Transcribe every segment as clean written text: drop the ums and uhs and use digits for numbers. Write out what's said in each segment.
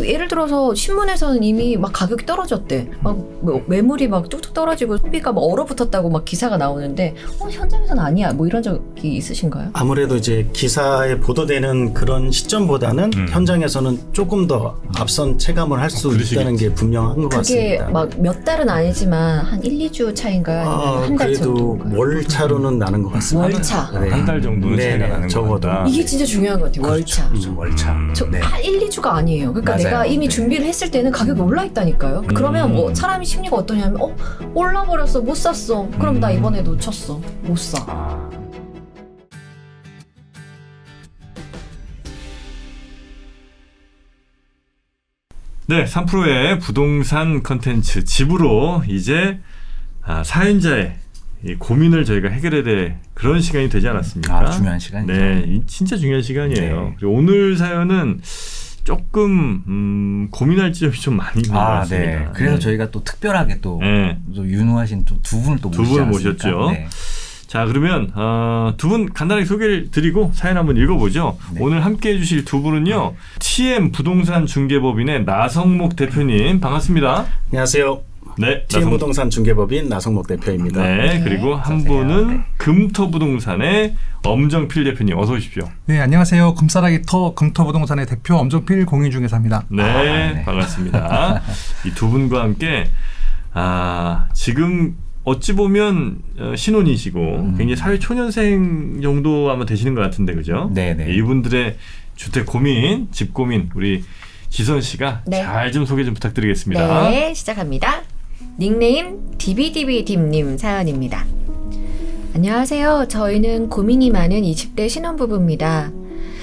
예를 들어서 신문에서는 이미 막 가격이 떨어졌대. 막 뭐 매물이 막 뚝뚝 떨어지고 소비가 막 얼어붙었다고 막 기사가 나오는데 현장에서는 아니야. 뭐 이런 적이 있으신가요? 아무래도 이제 기사에 보도되는 그런 시점보다는 현장에서는 조금 더 앞선 체감을 할 수 있다는 게 분명한 것 그게 같습니다. 막 몇 달은 아니지만 한 1, 2주 차인가요? 아니면 한 달 그래도 정도? 월차로는 나는 것 같습니다. 월차. 네. 한 달 정도는 네, 차이가 나는 적어도. 거다. 이게 진짜 중요한 것 같아요. 월차. 월차. 저 네. 한 1, 2주가 아니에요. 그러니까 맞아요. 내가 이미 네. 준비를 했을 때는 가격이 올라있다니까요. 그러면 뭐 사람이 심리가 어떠냐면 올라버렸어. 못 샀어. 그럼 나 이번에 놓쳤어. 못 사. 아. 네, 3프로의 부동산 컨텐츠 집으로 이제 사연자의 이 고민을 저희가 해결해야 될 그런 시간이 되지 않았습니까? 중요한 시간이죠. 네, 진짜 중요한 시간이에요. 네. 그리고 오늘 사연은 조금 고민할 지점이 좀 많이 있는 것 같습니다. 네. 그래서 저희가 또 특별하게 또 유능하신 또 두 분을 또 두 분을 모셨죠. 모셨죠. 네. 자, 그러면 두 분 간단하게 소개를 드리고 사연 한번 읽어보죠. 네. 오늘 함께해 주실 두 분은요. TM 부동산 중개법인의 나성목 대표님 반갑습니다. 안녕하세요. 네, TM 부동산 중개법인 나성목 대표입니다. 네, 그리고 한 분은 금터부동산의 엄정필 대표님 어서 오십시오. 네, 안녕하세요. 금싸라기 터 금터부동산의 대표 엄정필 공인중개사입니다. 네, 네. 반갑습니다. 이 두 분과 함께 지금 어찌 보면 신혼이시고 굉장히 사회 초년생 정도 아마 되시는 것 같은데 그죠? 네네. 이분들의 주택 고민, 집 고민 우리 지선 씨가 네. 잘 좀 소개 좀 부탁드리겠습니다. 네, 시작합니다. 닉네임 DBDBD님 사연입니다. 안녕하세요. 저희는 고민이 많은 20대 신혼부부입니다.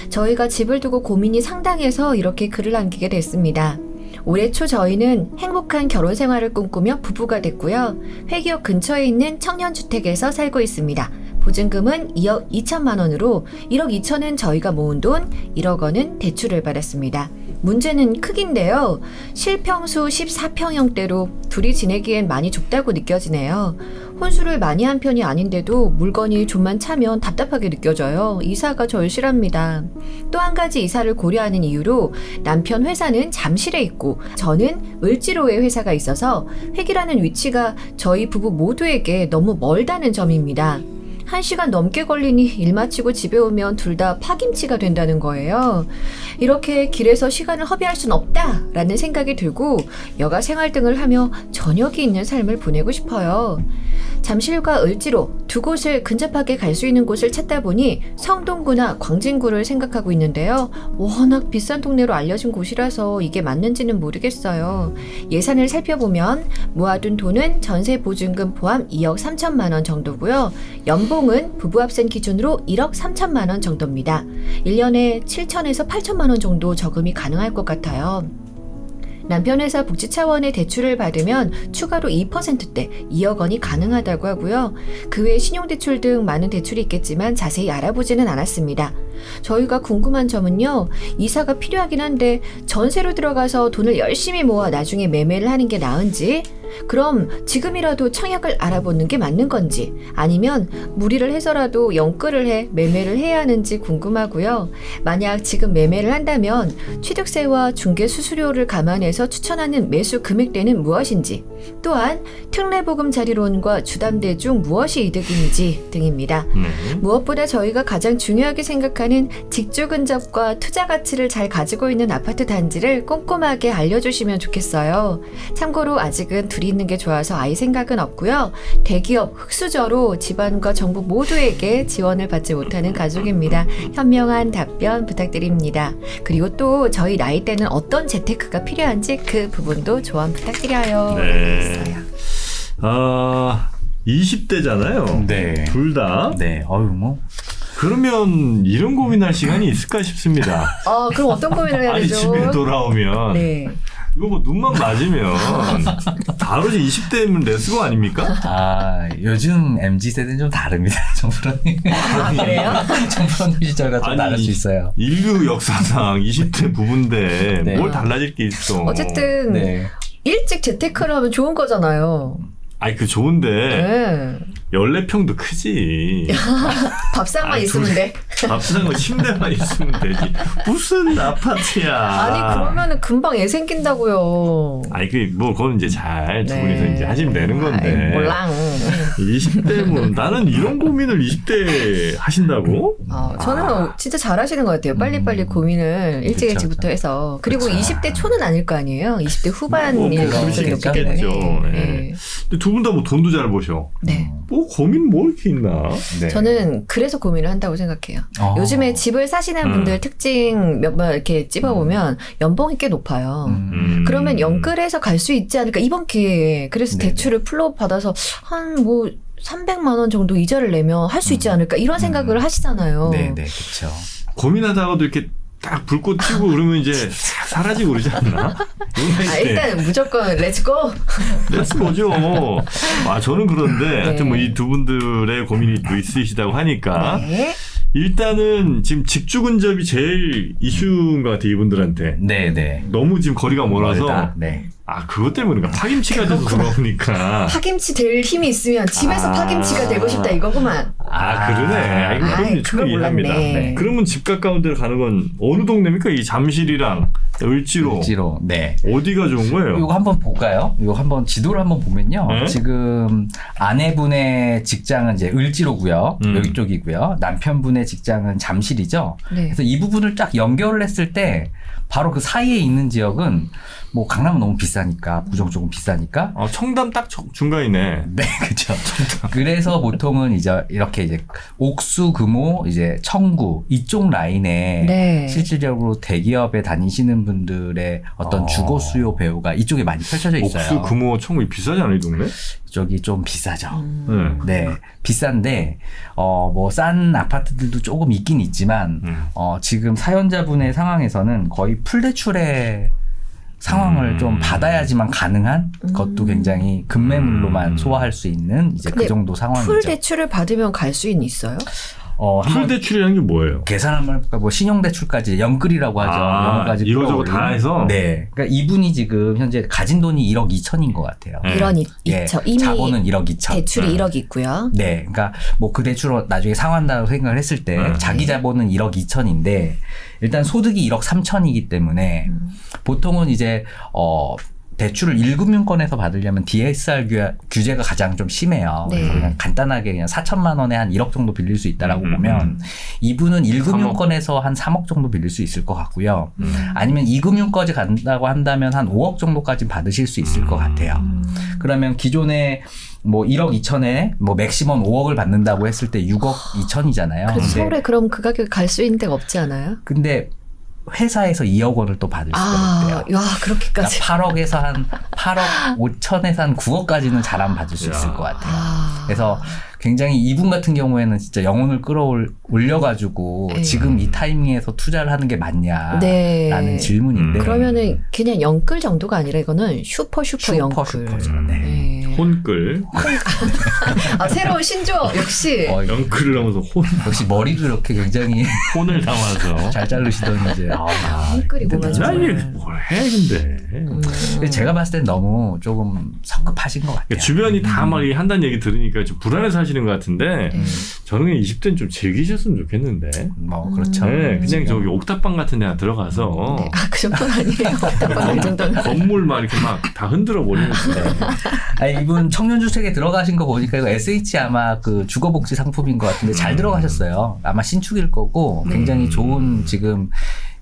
저희가 집을 두고 고민이 상당해서 이렇게 글을 남기게 됐습니다. 올해 초 저희는 행복한 결혼 생활을 꿈꾸며 부부가 됐고요. 회기역 근처에 있는 청년주택에서 살고 있습니다. 보증금은 2억 2천만 원으로 1억 2천은 저희가 모은 돈, 1억 원은 대출을 받았습니다. 문제는 크기인데요. 실평수 14평형대로 둘이 지내기엔 많이 좁다고 느껴지네요. 혼수를 많이 한 편이 아닌데도 물건이 좀만 차면 답답하게 느껴져요. 이사가 절실합니다. 또 한 가지 이사를 고려하는 이유로 남편 회사는 잠실에 있고 저는 을지로에 회사가 있어서 회기라는 위치가 저희 부부 모두에게 너무 멀다는 점입니다. 1시간 넘게 걸리니 일 마치고 집에 오면 둘 다 파김치가 된다는 거예요. 이렇게 길에서 시간을 허비할 순 없다라는 생각이 들고 여가 생활 등을 하며 저녁이 있는 삶을 보내고 싶어요. 잠실과 을지로 두 곳을 근접하게 갈 수 있는 곳을 찾다 보니 성동구나 광진구를 생각하고 있는데요. 워낙 비싼 동네로 알려진 곳이라서 이게 맞는지는 모르겠어요. 예산을 살펴보면 모아둔 돈은 전세 보증금 포함 2억 3천만 원 정도고요. 연봉은 부부합산 기준으로 1억 3천만 원 정도입니다. 1년에 7천에서 8천만 원 정도 저금이 가능할 것 같아요. 남편 회사 복지 차원의 대출을 받으면 추가로 2%대 2억 원이 가능하다고 하고요. 그 외에 신용대출 등 많은 대출이 있겠지만 자세히 알아보지는 않았습니다. 저희가 궁금한 점은요. 이사가 필요하긴 한데 전세로 들어가서 돈을 열심히 모아 나중에 매매를 하는 게 나은지, 그럼 지금이라도 청약을 알아보는 게 맞는 건지, 아니면 무리를 해서라도 연끌을 해 매매를 해야 하는지 궁금하고요. 만약 지금 매매를 한다면 취득세와 중개 수수료를 감안해서 추천하는 매수 금액대는 무엇인지, 또한 특례보금자리론과 주담대 중 무엇이 이득인지 등입니다. 무엇보다 저희가 가장 중요하게 생각하는 직주 근접과 투자 가치를 잘 가지고 있는 아파트 단지를 꼼꼼하게 알려주시면 좋겠어요. 참고로 아직은 둘이 있는 게 좋아서 아이 생각은 없고요. 대기업 흑수저로 집안과 정부 모두에게 지원을 받지 못하는 가족입니다. 현명한 답변 부탁드립니다. 그리고 또 저희 나이 때는 어떤 재테크가 필요한지 그 부분도 조언 부탁드려요. 네. 20대잖아요. 네. 둘 다. 네. 뭐. 그러면 이런 고민할 시간이 있을까 싶습니다. 그럼 어떤 고민을 해야 아니 되죠? 집에 돌아오면 네. 이거 뭐 눈만 맞으면 바로 이제 20대면 레스고 아닙니까? 요즘 MZ세대는 좀 다릅니다. 정프로님. 그래요? 정프로님 시절과 좀 다를 수 있어요. 인류 역사상 20대 부부인데 네. 뭘 달라질 게 있어. 어쨌든 네. 일찍 재테크를 하면 좋은 거잖아요. 아니 그 좋은데 네. 14평도 크지. 밥상만 있으면 돼. 밥상은 침대만 있으면 되지. 무슨 아파트야. 아니 그러면은 금방 애 생긴다고요. 아니 뭐 그건 이제 잘 두 네. 분이서 이제 하시면 되는 건데. 아이, 몰랑. 20대 뭐 나는 이런 고민을 20대 하신다고? 저는 진짜 잘하시는 것 같아요. 빨리빨리 고민을 일찍부터 해서. 그리고 그쵸. 20대 초는 아닐 거 아니에요. 20대 후반일 가능성이 높기 때문에. 네. 근데 두 분 다 뭐 돈도 잘 버셔. 네. 뭐 고민 뭐 이렇게 있나? 네. 저는 그래서 고민을 한다고 생각해요. 요즘에 집을 사시는 분들 특징 몇 번 이렇게 찝어보면 연봉이 꽤 높아요. 그러면 연끌해서 갈 수 있지 않을까 이번 기회에. 그래서 네네. 대출을 풀로 받아서 한 뭐 300만 원 정도 이자를 내면 할 수 있지 않을까 이런 생각을 하시잖아요. 네, 그렇죠. 고민하다가도 이렇게 딱 불꽃 튀고 그러면 이제 사라지고 그러지 않나? 일단 무조건 렛츠고. 렛츠 고죠. 저는 그런데 네. 하여튼 뭐 이 두 분들의 고민이 또 있으시다고 하니까 네. 일단은 지금 직주 근접이 제일 이슈인 것 같아요, 이분들한테. 네. 너무 지금 거리가 멀어서. 멀다. 네. 그것 때문인가? 파김치가 돼서 돌아오니까. 파김치 될 힘이 있으면 집에서 파김치가 되고 싶다 이거구만. 그러네. 이거 아이, 그럼 충분히 그걸 이해합니다. 몰랐네. 네. 그러면 집 가까운 데로 가는 건 어느 동네입니까? 이 잠실이랑 을지로. 을지로. 네. 어디가 좋은 거예요? 이거 한번 볼까요? 이거 한번 지도를 한번 보면요. 네? 지금 아내분의 직장은 이제 을지로고요. 여기 쪽이고요. 남편분의 직장은 잠실이죠. 네. 그래서 이 부분을 딱 연결을 했을 때 바로 그 사이에 있는 지역은 뭐 강남은 너무 비싸니까 부정 조금 비싸니까 청담 딱 중간이네. 네, 그렇죠. 그래서 보통은 이제 이렇게 이제 옥수, 금호, 이제 청구 이쪽 라인에 네. 실질적으로 대기업에 다니시는 분들의 어떤 주거 수요 배우가 이쪽에 많이 펼쳐져 있어요. 옥수, 금호, 청구 비싸지 않아요, 이 동네? 이쪽이 좀 비싸죠. 네. 네, 비싼데 뭐 싼 아파트들도 조금 있긴 있지만 지금 사연자분의 상황에서는 거의 풀대출의 상황을 좀 받아야지만 가능한 것도 굉장히 급매물로만 소화할 수 있는 이제 그 근데 정도 상황이죠. 풀 대출을 받으면 갈 수 있어요? 풀 대출이라는 게 뭐예요? 계산 한번 해볼까? 뭐 신용대출까지 연끌이라고 하죠. 영어까지 이거저거 다 끌어올리는. 해서? 네. 그러니까 이분이 지금 현재 가진 돈이 1억 2천인 것 같아요. 네. 1억 예, 2천. 이미 자본은 1억 2천. 대출이 1억 있고요. 네. 그러니까 뭐 그 대출로 나중에 상환한다고 생각을 했을 때 자기 자본은 1억 2천인데 일단 소득이 1억 3천이기 때문에 보통은 이제 대출을 1금융권에서 받으려면 DSR 규제가 가장 좀 심해요. 네. 그래서 그냥 간단하게 그냥 4천만 원에 한 1억 정도 빌릴 수 있다라고 보면 이분은 1금융권에서 한 3억 정도 빌릴 수 있을 것 같고요. 아니면 2금융까지 간다고 한다면 한 5억 정도까지 받으실 수 있을 것 같아요. 그러면 기존에 뭐 1억 2천에 뭐 맥시멈 5억을 받는다고 했을 때 6억 2천이잖아요. 그래서 서울에 그럼 그 가격에 갈 수 있는 데가 없지 않아요? 근데 회사에서 2억 원을 또 받을 수가 있대요. 야, 그렇게까지. 그러니까 8억에서 한 8억 5천에서 한 9억까지는 잘하면 받을 수 있을 것 같아요. 그래서 굉장히 이분 같은 경우에는 진짜 영혼을 끌어올려가지고 네. 지금 이 타이밍에서 투자를 하는 게 맞냐라는 네. 질문인데 그러면은 그냥 영끌 정도가 아니라 이거는 슈퍼 영끌. 슈퍼죠. 네. 네. 혼끌. 새로운 신조 역시. 영끌을 하면서 역시 머리도 이렇게 굉장히 혼을 담아서. 잘 자르시더니 이제 혼끌이구만. 나 정말. 이게 뭘 해, 근데. 근데 제가 봤을 땐 너무 조금 성급하신 것 같아요. 그러니까 주변이 다 막 한다는 얘기 들으니까 좀 불안해서 하시는 것 같은데 저는 그냥 20대는 좀 즐기셨으면 좋겠는데. 뭐 그렇죠. 네, 그냥 저기 옥탑방 같은 데나 들어가서 네. 그 정도는 아니에요. 그 정도는. 건물 막 이렇게 막 다 흔들어 버리면서. 아니, 이분 청년주택에 들어가신 거 보니까 이거 SH 아마 그 주거복지 상품인 것 같은데 잘 들어가셨어요. 아마 신축일 거고 굉장히 좋은 지금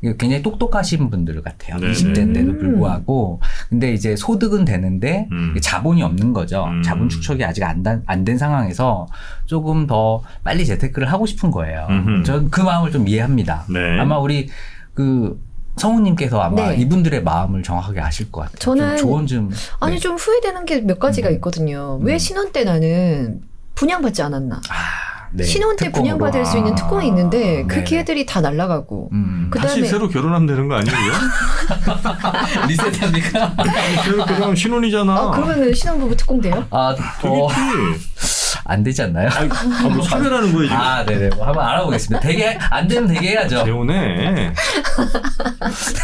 굉장히 똑똑하신 분들 같아요. 네네. 20대인데도 불구하고. 근데 이제 소득은 되는데 자본이 없는 거죠. 자본 축적이 아직 안 된 상황에서 조금 더 빨리 재테크를 하고 싶은 거예요. 전 그 마음을 좀 이해합니다. 네. 아마 우리 성우님께서 아마 네. 이분들의 마음을 정확하게 아실 것 같아요. 저는 좀 조언 좀. 아니 네. 좀 후회되는 게 몇 가지가 있거든요. 왜 신혼 때 나는 분양받지 않았나? 네. 신혼 때 특공으로. 분양받을 수 있는 특공이 있는데 그 네네. 기회들이 다 날아가고 다시 그다음에 새로 결혼하면 되는 거 아니에요? 리셋합니까? 새로 결혼하면 신혼이잖아. 그러면은 신혼부부 특공돼요? 되겠지. 안 되지 않나요? 뭐 차별하는 거예요 지금. 아, 네네. 뭐 한번 알아보겠습니다. 되게 안 되면 되게 해야죠. 재혼해.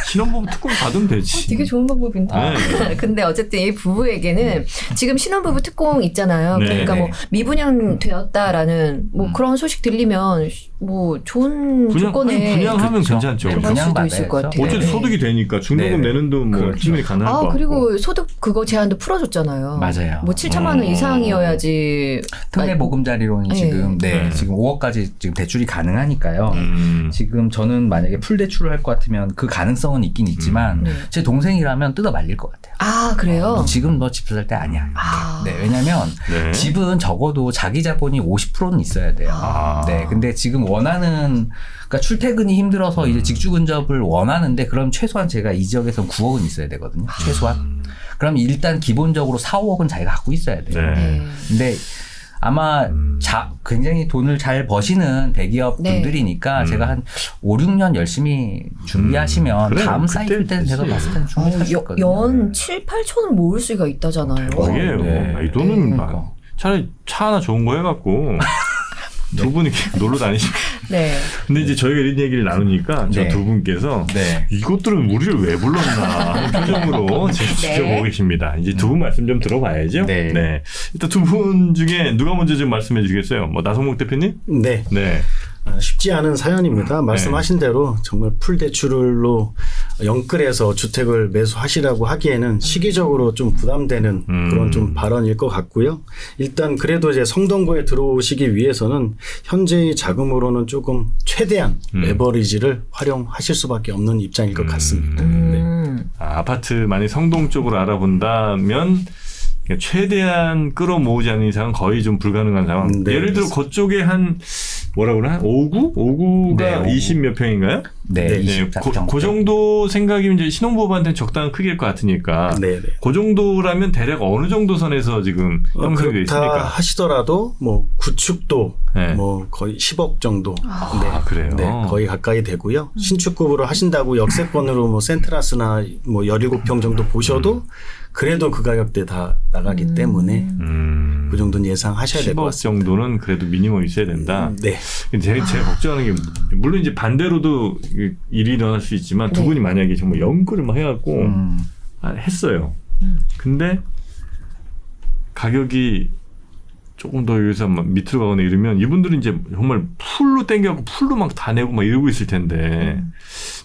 신혼부부 특권 받으면 되지. 되게 좋은 방법인데. 네. 근데 어쨌든 이 부부에게는 지금 신혼부부 특공 있잖아요. 네. 그러니까 뭐 미분양 되었다라는 뭐 그런 소식 들리면 뭐 좋은 조건에 분양하면 그렇죠. 괜찮죠. 들어갈 분양 수도 있을 것 받아야죠. 같아요. 어쨌든 네. 소득이 되니까 중도금 네. 내는 돈 뭐 그렇죠. 충분히 가능할 것 아 같고. 그리고 소득 그거 제한도 풀어줬잖아요. 맞아요. 뭐 7천만 원 이상이어야지. 특례 보금자리론이 네. 지금 네. 지금 5억까지 지금 대출이 가능하니까요. 지금 저는 만약에 풀 대출을 할 것 같으면 그 가능성은 있긴 있지만 네. 제 동생이라면 뜯어 말릴 것 같아요. 아 그래요? 지금 너 집 살 때 아니야. 아. 네, 왜냐면 네. 집은 적어도 자기 자본이 50%는 있어야 돼요. 아. 네, 근데 지금 원하는 그러니까 출퇴근이 힘들어서 이제 직주 근접을 원하는데 그럼 최소한 제가 이 지역에서는 9억은 있어야 되거든요. 최소한. 그럼 일단 기본적으로 4, 5억은 자기가 갖고 있어야 돼요. 네. 네. 근데 아마 굉장히 돈을 잘 버시는 대기업 네. 분들이니까 제가 한 5, 6년 열심히 준비하시면 그래, 다음 그때 사이클 때는 제가 되지. 봤을 때는 충분히 살 수 있거든요. 연 7, 8천은 모을 수가 있다잖아요. 대박이에요. 네. 이 돈은 그러니까. 막 차라리 차 하나 좋은 거 해갖고 두 분이 이렇게 놀러 다니시면. 네. 근데 이제 저희가 이런 얘기를 나누니까 저 네. 두 분께서 네. 이것들은 우리를 왜 불렀나 하는 표정으로 지금 지켜보고 계십니다. 이제 두 분 말씀 좀 들어봐야죠. 네. 일단 두 분 중에 누가 먼저 좀 말씀해 주시겠어요? 뭐 나성목 대표님? 네. 네. 쉽지 않은 사연입니다. 말씀하신 대로 정말 풀 대출로 영끌해서 주택을 매수하시라고 하기에는 시기적으로 좀 부담되는 그런 좀 발언일 것 같고요. 일단 그래도 이제 성동구에 들어오시기 위해서는 현재의 자금으로는 조금 최대한 레버리지를 활용하실 수밖에 없는 입장일 것 같습니다. 네. 아파트 만약 성동 쪽으로 알아본다면 최대한 끌어모으지 않는 이상은 거의 좀 불가능한 상황. 네, 예를 들어 그쪽에 한 뭐라 그러나 5구? 5구가 네, 5구. 20 몇 평인가요? 네, 네, 24 정도. 그 정도 생각이면 이제 신혼부부한테는 적당한 크기일 것 같으니까. 네, 네. 그 정도라면 대략 어느 정도 선에서 지금 형성이 되어 그렇다 있습니까? 하시더라도 뭐 구축도 네. 뭐 거의 10억 정도 그래요? 네, 거의 가까이 되고요. 신축급으로 하신다고 역세권으로 뭐 센트라스나 뭐 17평 정도 보셔도 그래도 그 가격대 다 나가기 때문에 그 정도는 예상하셔야 될 것 10억 같습니다. 정도는 그래도 미니멈 있어야 된다. 네. 제가 걱정하는 게 물론 이제 반대로도 일이 일어날 수 있지만 두 네. 분이 만약에 정말 연구를 막 해갖고 했어요. 근데 가격이 조금 더 여기서 막 밑으로 가거나 이러면 이분들은 이제 정말 풀로 땡겨갖고 풀로 막 다 내고 막 이러고 있을 텐데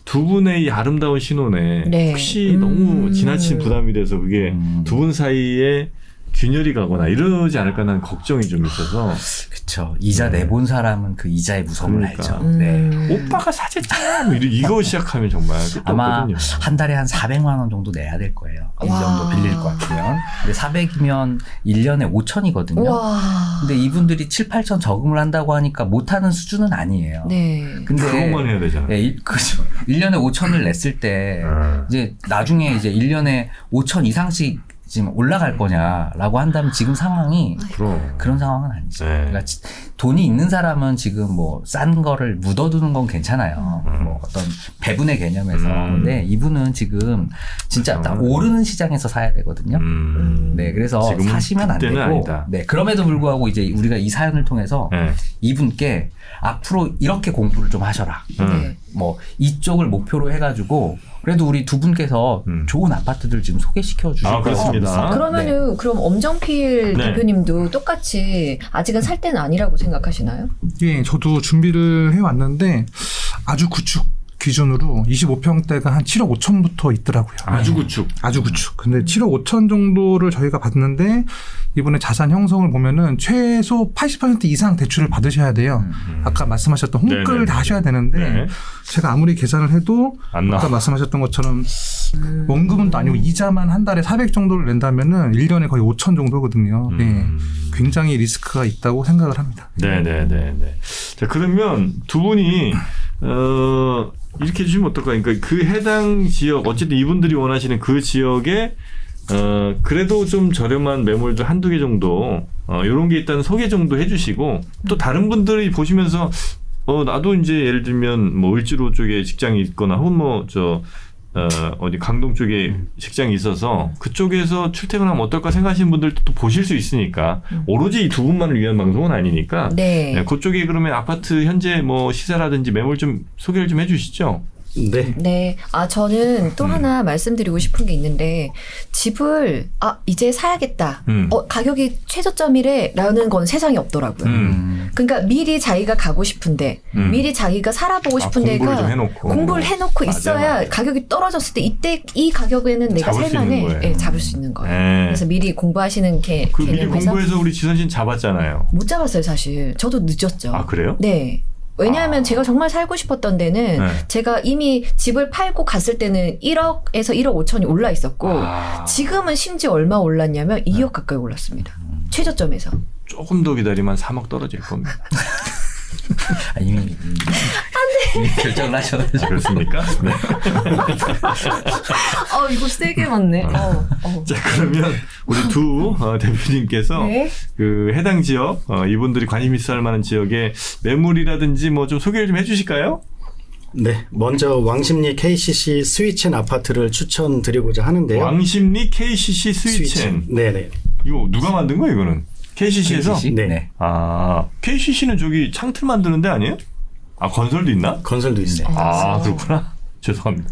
두 분의 이 아름다운 신혼에 네. 혹시 너무 지나친 부담이 돼서 그게 두 분 사이에 균열이 가거나 이러지 않을까 하는 걱정이 좀 있어서 그렇죠. 이자 네. 내본 사람은 그 이자의 무서움을 그러니까. 알죠. 네. 오빠가 사줬잖아 뭐 이거 시작하면 정말 끝도 아마 없거든요. 한 달에 한 400만 원 정도 내야 될 거예요. 이 와. 정도 빌릴 것 같으면. 근데 400이면 1년에 5천이거든요. 와. 근데 이분들이 7, 8천 저금을 한다고 하니까 못하는 수준은 아니에요. 네. 근데 그것만 해야 되잖아요. 그죠. 1년에 5천을 냈을 때 이제 나중에 이제 1년에 5천 이상씩 지금 올라갈 거냐라고 한다면 지금 상황이 그럼. 그런 상황은 아니죠. 네. 그러니까 돈이 있는 사람은 지금 뭐 싼 거를 묻어두는 건 괜찮아요. 뭐 어떤 배분의 개념에서. 근데 이분은 지금 진짜 딱 오르는 시장에서 사야 되거든요. 네, 그래서 지금은 사시면 안 되고. 그때는 아니다. 네, 그럼에도 불구하고 이제 우리가 이 사연을 통해서 네. 이분께 앞으로 이렇게 공부를 좀 하셔라. 네. 뭐 이쪽을 목표로 해가지고 그래도 우리 두 분께서 좋은 아파트들 지금 소개시켜 주실 거예요. 그렇습니다. 그러면은 그럼 엄정필 네. 대표님도 똑같이 아직은 살 때는 아니라고 생각하시나요? 예, 저도 준비를 해왔는데 아주 구축 기준으로 25평대가 한 7억 5천부터 있더라고요. 아주 구축. 아주 구축. 근데 7억 5천 정도를 저희가 봤는데 이번에 자산 형성을 보면은 최소 80% 이상 대출을 받으셔야 돼요. 아까 말씀하셨던 홍끌 네네. 다 하셔야 되는데 네. 제가 아무리 계산을 해도 안 나와. 아까 말씀하셨던 것처럼 원금은 또 아니고 이자만 한 달에 400 정도를 낸다면은 1년에 거의 5천 정도거든요. 네. 굉장히 리스크가 있다고 생각을 합니다. 네네네. 자, 그러면 두 분이, 이렇게 해주시면 어떨까요? 그러니까 그 해당 지역, 어쨌든 이분들이 원하시는 그 지역에, 그래도 좀 저렴한 매물들 한두 개 정도, 요런 게 있다는 소개 정도 해주시고, 또 다른 분들이 보시면서, 나도 이제 예를 들면 뭐 을지로 쪽에 직장이 있거나, 혹은 어디 강동 쪽에 직장이 있어서 그쪽에서 출퇴근하면 어떨까 생각하시는 분들도 또 보실 수 있으니까 오로지 이 두 분만을 위한 방송은 아니니까 네. 네, 그쪽에 그러면 아파트 현재 뭐 시세라든지 매물 좀 소개를 좀 해주시죠. 네. 네. 저는 또 하나 말씀드리고 싶은 게 있는데, 집을, 이제 사야겠다. 가격이 최저점이래. 라는 건 세상에 없더라고요. 그러니까 미리 자기가 가고 싶은데, 미리 자기가 살아보고 싶은 공부를 데가 좀 해놓고. 공부를 해놓고 맞아, 있어야 맞아. 가격이 떨어졌을 때 이때 이 가격에는 내가 잡을 수 있는 살만해. 거예요. 네, 잡을 수 있는 거예요. 네. 그래서 미리 공부하시는 그 미리 개념에서 공부해서 우리 지선 씨는 잡았잖아요. 못 잡았어요, 사실. 저도 늦었죠. 아 그래요? 네. 왜냐하면 제가 정말 살고 싶었던 데는 네. 제가 이미 집을 팔고 갔을 때는 1억에서 1억 5천이 올라 있었고 지금은 심지어 얼마 올랐냐면 2억 가까이 올랐습니다. 최저점에서. 조금 더 기다리면 3억 떨어질 겁니다. 이미 결정을 하셔가지고. 그렇습니까? 네. 이거 세게 맞네. 자 그러면 우리 두 대표님께서 네. 그 해당 지역 이분들이 관심 있어 할 만한 지역의 매물이라든지 뭐 좀 소개를 좀 해주실까요? 네. 먼저 왕십리 KCC 스위첸 아파트를 추천드리고자 하는데요. 왕십리 KCC 스위첸. 네네. 이거 누가 만든 거예요 이거는? KCC에서? KCC? 네. 네. KCC는 저기 창틀 만드는 데 아니에요? 건설도 있나? 건설도 있어요. 그렇구나. 죄송합니다.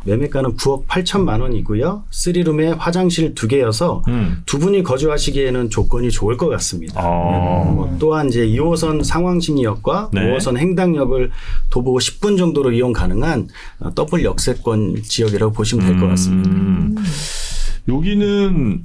매매가는 9억 8천만 원이고요. 3룸에 화장실 2개여서 두 분이 거주하시기에는 조건이 좋을 것 같습니다. 또한 이제 2호선 상황심리역과 네. 5호선 행당역을 도보 10분 정도로 이용 가능한 더블 역세권 지역이라고 보시면 될 것 같습니다. 여기는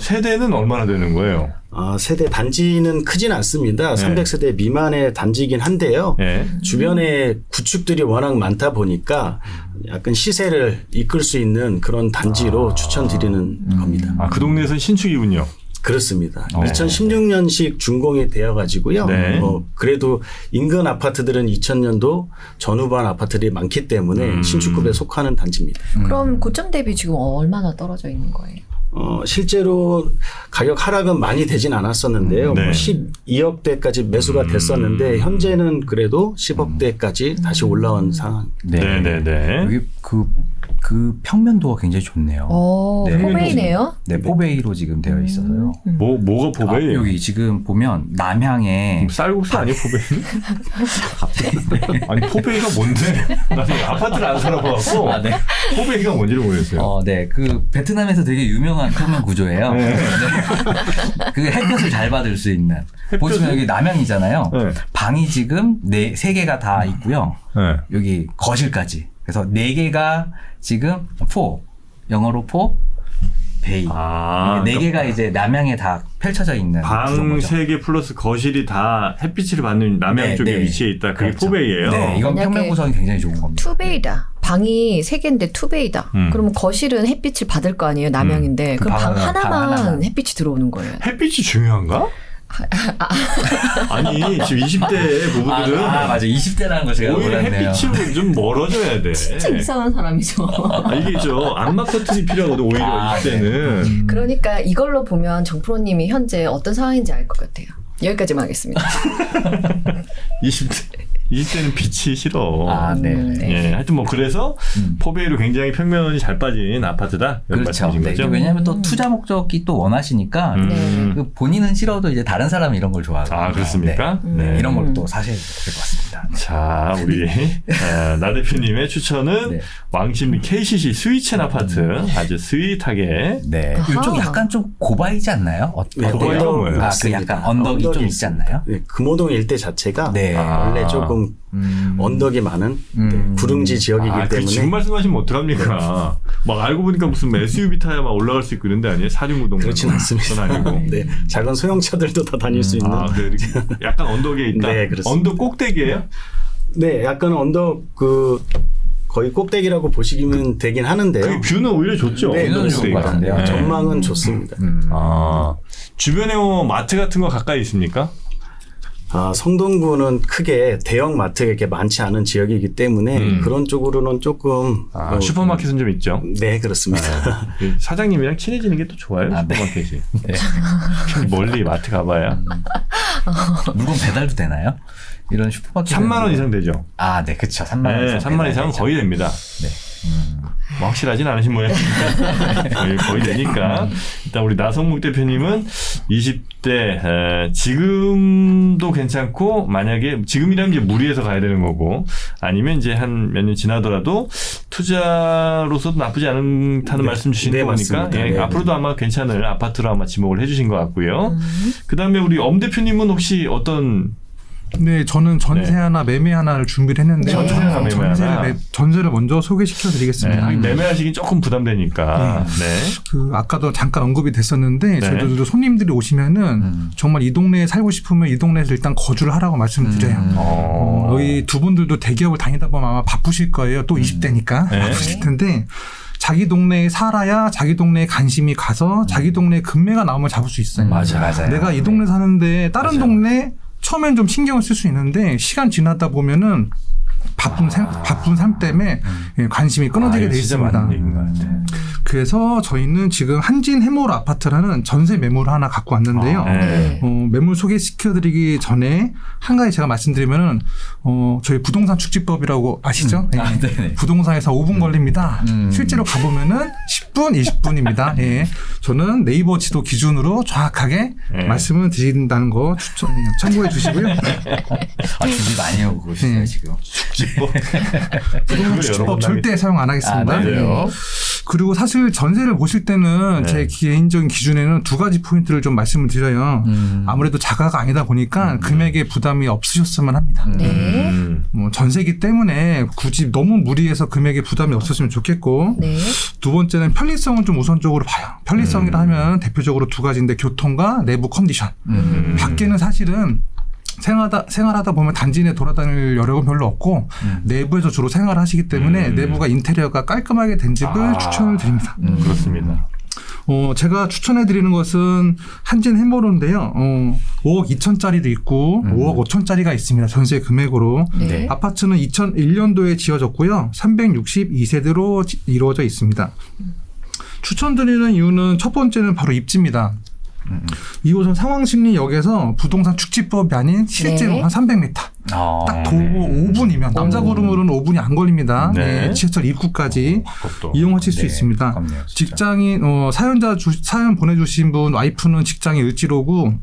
세대는 얼마나 되는 거예요? 세대 단지는 크진 않습니다. 300세대 미만의 단지이긴 한데요. 네. 주변에 구축들이 워낙 많다 보니까 약간 시세를 이끌 수 있는 그런 단지로 추천드리는 겁니다. 그 동네에서는 신축이군요. 그렇습니다. 2016년식 준공이 되어가지고요. 네. 그래도 인근 아파트들은 2000년도 전후반 아파트들이 많기 때문에 신축급에 속하는 단지입니다. 그럼 고점 대비 지금 얼마나 떨어져 있는 거예요? 실제로 가격 하락은 많이 되진 않았었는데요. 네. 12억대까지 매수가 됐었는데 현재는 그래도 10억대까지 다시 올라온 상황. 네네네. 여기 그 평면도가 굉장히 좋네요. 네. 포베이네요? 네, 포베이로 지금 되어 있어서요. 뭐가 포베이? 여기 지금 보면 남향에 쌀국수 아니에요 포베이는? 아니 포베이가 뭔데? 나는 아파트를 안 살아봐갖고 포베이가 뭔지를 모르겠어요. 네, 그 베트남에서 되게 유명한 평면 구조예요. 네. 그 햇볕을 잘 받을 수 있는. 보시면 여기 남향이잖아요. 네. 방이 지금 4개가 다 있고요. 네. 여기 거실까지. 그래서 4개가 지금 영어로 베이. 4개가 이제 남향에 다 펼쳐져 있는 방 구조죠. 3개 플러스 거실이 다 햇빛을 받는 남향 네, 쪽에 네. 위치해 있다. 그게 그렇죠. 포베이예요. 네, 이건 만약에 평면 구성이 굉장히 좋은 겁니다. 투베이다. 방이 3개인데 투베이다. 그러면 거실은 햇빛을 받을 거 아니에요? 남향인데. 그럼 방 방 하나만 하나만. 햇빛이 들어오는 거예요. 햇빛이 중요한가? 아니 지금 20대 부부들은 맞아. 20대라는 거 제가 오히려 몰랐네요. 햇빛으로 좀 멀어져야 돼. 진짜 이상한 사람이죠. 이게 암막 커튼이 필요하거든 오히려 20대는. 그러니까 이걸로 보면 정프로님이 현재 어떤 상황인지 알 것 같아요. 여기까지만 하겠습니다. 20대는 빛이 싫어. 네. 예, 하여튼 뭐 그래서 포베이로 굉장히 평면이 잘 빠진 아파트다. 이런 그렇죠. 말씀이신 네. 거죠? 왜냐하면 또 투자 목적이 또 원하시니까 네. 그 본인은 싫어도 이제 다른 사람은 이런 걸 좋아하거든요. 그렇습니까? 네. 이런 걸 또 사셔야 될 것 같습니다. 자, 우리 나 대표님의 추천은 네. 왕십리 KCC 스위첸 아파트 아주 스윗하게. 네. 아하. 이쪽 약간 좀 고바이지 않나요? 네, 고바이가 언덕 뭐예요? 그 있습니다. 약간 언덕이 좀 있지 있습니다. 않나요? 네, 금호동 일대 자체가 네. 원래 조금 언덕이 많은 구릉지 지역이기 그 때문에 지금 말씀하시면 어떡합니까? 막 알고 보니까 무슨 SUV 타야 막 올라갈 수 있고 이런 데 아니에요? 사륜구동. 그렇진 않습니다. 아니고. 네, 작은 소형차들도 다 다닐 수 있는. 그래, 이렇게 약간 언덕에 있다. 네, 그렇습니다. 언덕 꼭대기예요? 네, 약간 언덕 거의 꼭대기라고 보시면 되긴 하는데요. 그 뷰는 오히려 좋죠. 네, 뷰는 좋은 것 같은데요. 네. 전망은 좋습니다. 주변에 뭐 마트 같은 거 가까이 있습니까? 성동구는 크게 대형 마트가 이렇게 많지 않은 지역이기 때문에 그런 쪽으로는 조금 슈퍼마켓은 좀 있죠. 네, 그렇습니다. 사장님이랑 친해지는 게 또 좋아요. 네. 슈퍼마켓이. 네. 멀리 마트 가봐야 물건 배달도 되나요? 이런 슈퍼마켓 3만 원 이상 되죠. 네, 그렇죠. 3만 원 네, 이상. 3만 원 이상은 거의 됩니다. 네. 뭐 확실하진 않으신 모양입니다. 거의 되니까. 일단 우리 나성묵 대표님은 20대 지금도 괜찮고 만약에 지금이라면 이제 무리해서 가야 되는 거고 아니면 이제 한 몇 년 지나더라도 투자로서도 나쁘지 않다는 말씀 주시는 네, 거니까 맞습니다. 예, 네, 앞으로도 아마 괜찮을 아파트로 아마 지목을 해주신 것 같고요. 그다음에 우리 엄 대표님은 혹시 어떤 네, 저는 전세 네. 하나, 매매 하나를 준비를 했는데 전세 하나, 매매 하나. 전세를 먼저 소개시켜 네, 드리겠습니다. 매매하시긴 조금 부담되니까. 네. 그 아까도 잠깐 언급이 됐었는데 네. 저희도 손님들이 오시면은 정말 이 동네에 살고 싶으면 이 동네에서 일단 거주를 하라고 말씀을 드려요. 여기 두 분들도 대기업을 다니다 보면 아마 바쁘실 거예요. 또 20대니까 네. 바쁘실 텐데 자기 동네에 살아야 자기 동네에 관심이 가서 자기 동네에 금매가 나오면 잡을 수 있어요. 맞아요. 내가 이 동네 사는데 다른 동네 처음엔 좀 신경을 쓸 수 있는데 시간 지나다 보면은 바쁜 삶 때문에 관심이 끊어지게 돼 진짜 있습니다. 맞는 얘기인 것 같아요. 그래서 저희는 지금 한진 해몰 아파트라는 전세 매물을 하나 갖고 왔는데요. 네. 매물 소개시켜드리기 전에 한 가지 제가 말씀드리면은 저희 부동산 축지법이라고 아시죠? 네. 네네. 부동산에서 5분 걸립니다. 실제로 가보면은 10분, 20분입니다. 예. 저는 네이버 지도 기준으로 정확하게 네. 말씀을 드린다는 거 참고해 주시고요. 준비 많이 하고 그러시네요, 네. 지금. 부동산 축지법 절대 사용 안 하겠습니다. 맞아요. 그리고 사실 전세를 보실 때는 네. 제 개인적인 기준에는 두 가지 포인트를 좀 말씀을 드려요. 아무래도 자가가 아니다 보니까 금액에 부담이 없으셨으면 합니다. 네. 뭐 전세기 때문에 굳이 너무 무리해서 금액에 부담이 없었으면 좋겠고 네. 두 번째는 편리성을 좀 우선적으로 봐요. 편리성이라 하면 대표적으로 두 가지인데 교통과 내부 컨디션. 밖에는 사실은 생활하다 보면 단지 내 돌아다닐 여력은 별로 없고 내부에서 주로 생활하시기 때문에 내부가 인테리어가 깔끔하게 된 집을 추천을 드립니다. 그렇습니다. 제가 추천해 드리는 것은 한진 해머로인데요. 5억 2천짜리도 있고 5억 5천짜리가 있습니다. 전세 금액으로. 네. 아파트는 2001년도에 지어졌고요. 360세대로 이루어져 있습니다. 추천드리는 이유는 첫 번째는 바로 입지입니다. 이곳은 상황심리역에서 부동산 축지법이 아닌 실제로 네. 한 300m. 딱 도보 5분이면 남자구름으로는 5분이 안 걸립니다. 네. 네, 지하철 입구까지 아깝다. 이용하실 수 네, 있습니다. 아깝네요, 진짜. 직장인 사연 보내주신 분 와이프는 직장이 을지로고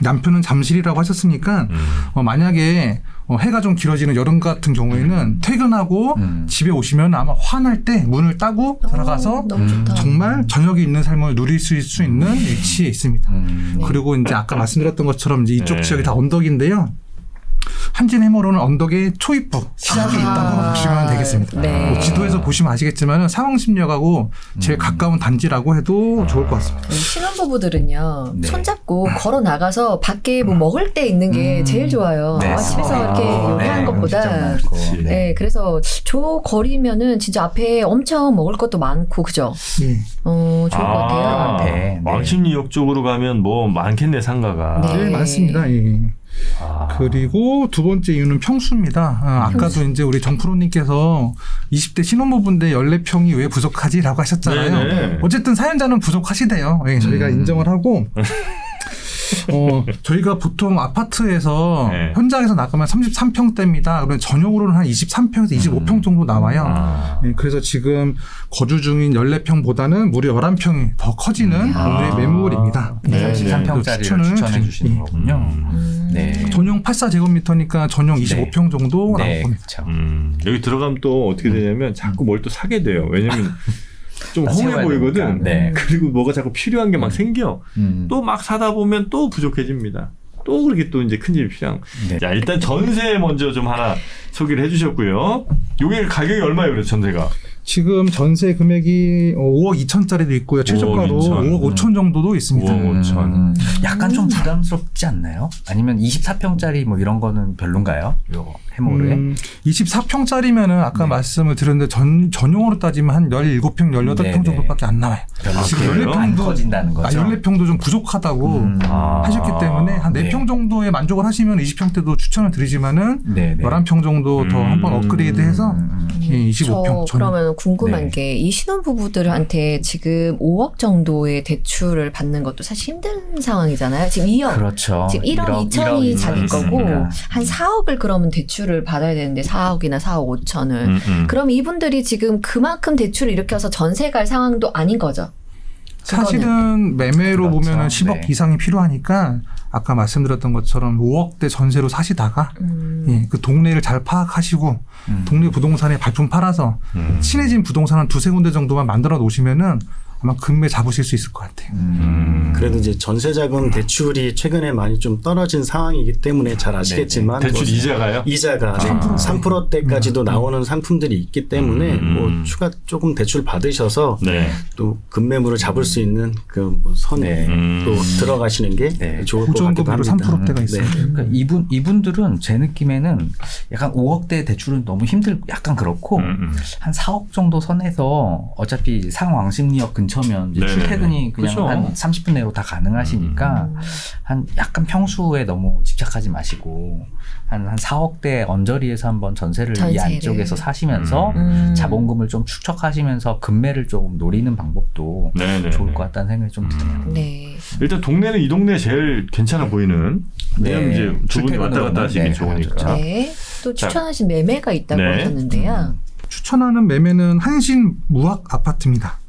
남편은 잠실이라고 하셨으니까 만약에 해가 좀 길어지는 여름 같은 경우에는 퇴근하고 집에 오시면 아마 환할 때 문을 따고 들어가서 너무 좋다. 정말 저녁에 있는 삶을 누릴 수 있는 위치에 있습니다. 그리고 이제 아까 말씀드렸던 것처럼 이제 이쪽 네. 지역이 다 언덕인데요. 한진 해머로는 언덕의 초입부 시작이 있다고 보시면 되겠습니다. 네. 뭐 지도에서 보시면 아시겠지만 상황심리역하고 제일 가까운 단지라고 해도 좋을 것 같습니다. 신혼부부들은요 네. 손잡고 걸어 나가서 밖에 뭐 먹을 때 있는 게 제일 좋아요. 네. 집에서 이렇게 요리하는 것보다. 그치. 네, 그래서 저 거리면은 진짜 앞에 엄청 먹을 것도 많고 그죠? 예. 좋을 것 같아요. 네. 왕십리역 쪽으로 가면 뭐 많겠네 상가가. 네. 네, 많습니다. 예. 그리고 두 번째 이유는 평수입니다. 아까도 이제 우리 정프로님께서 20대 신혼부부인데 14평이 왜 부족하지라고 하셨잖아요. 네네. 어쨌든 사연자는 부족하시대요. 예, 저희가 인정을 하고 저희가 보통 아파트에서 네. 현장에서 나가면 33평대입니다. 그러면 전용으로는 한 23평에서 25평 정도 나와요. 예, 그래서 지금 거주 중인 14평보다는 무려 11평이 더 커지는 오늘의 매물입니다. 네. 33평짜리를 추천을 추천해 주시는 거군요. 네. 전용 84제곱미터니까 전용 25평 정도라고 네, 봅니다. 그렇죠. 여기 들어가면 또 어떻게 되냐면 자꾸 뭘 또 사게 돼요. 왜냐면 좀 허해 채워야 보이거든. 되니까. 네. 그리고 뭐가 자꾸 필요한 게 막 생겨. 음. 또 막 사다 보면 또 부족해집니다. 또 그렇게 또 이제 큰 집이 필요한. 네. 자, 일단 전세 먼저 좀 하나 소개를 해주셨고요. 요게 가격이 얼마예요, 그래서 전세가? 지금 전세 금액이 5억 2천짜리도 있고요. 최저가로 2천. 5억 5천 정도도 있습니다. 5억 5천. 약간 좀 부담스럽지 않나요? 아니면 24평짜리 뭐 이런 거는 별론가요? 요 해모르에? 24평짜리면은 아까 말씀을 드렸는데 전용으로 따지면 한 17평, 18평 네네. 정도밖에 안 나와요. 지금 그래요? 안 커진다는 거죠. 14평도 좀 부족하다고 하셨기 때문에 한 4평 네. 정도에 만족을 하시면 20평대도 추천을 드리지만은 네네. 11평 정도 더 한번 업그레이드해서 25평 저 그러면 그러면 궁금한 네. 게 이 신혼부부들한테 지금 5억 정도의 대출을 받는 것도 사실 힘든 상황이잖아요. 지금 2억. 그렇죠. 지금 1억 2천이 자기 거고 있으니까. 한 4억을 그러면 대출을 받아야 되는데 4억이나 4억 5천을. 그럼 이분들이 지금 그만큼 대출을 일으켜서 전세 갈 상황도 아닌 거죠. 사실은 매매로 그렇죠. 보면은 10억 네. 이상이 필요하니까 아까 말씀드렸던 것처럼 5억대 전세로 사시다가 예, 그 동네를 잘 파악하시고 동네 부동산에 발품 팔아서 친해진 부동산 한 두세 군데 정도만 만들어 놓으시면은 아마 금매 잡으실 수 있을 것 같아요. 그래도 이제 전세자금 대출이 최근에 많이 좀 떨어진 상황이기 때문에 잘 아시겠지만 대출 뭐 이자가요? 이자가 3%대까지도 나오는 상품들이 있기 때문에 뭐 추가 조금 대출 받으셔서 네. 또 금매물을 잡을 수 있는 그 선에 네. 또 들어가시는 게 네. 좋을 것 같기도 고정금리로 합니다. 3%대가 있어요. 그러니까 이분들은 제 느낌에는 약간 5억대 대출은 너무 약간 그렇고 한 4억 정도 선에서 어차피 상왕십리역 근처면 이제 네네네. 출퇴근이 그냥 그렇죠. 한 30분 내로 다 가능하시니까 한 약간 평수에 너무 집착하지 마시고 한 4억대 언저리에서 한번 전세를 이 전세를. 안쪽에서 사시면서 자본금을 좀 축적하시면서 금매를 좀 노리는 방법도 네네. 좋을 것 같다는 생각이 좀 드네요. 네. 일단 동네는 이 동네 제일 괜찮아 보이는. 왜냐면 네. 이제 두 분이 왔다 갔다 하시기 네, 좋으니까. 네. 또 추천하신 매매가 있다고 네. 하셨는데요. 추천하는 매매는 한신 무학 아파트입니다.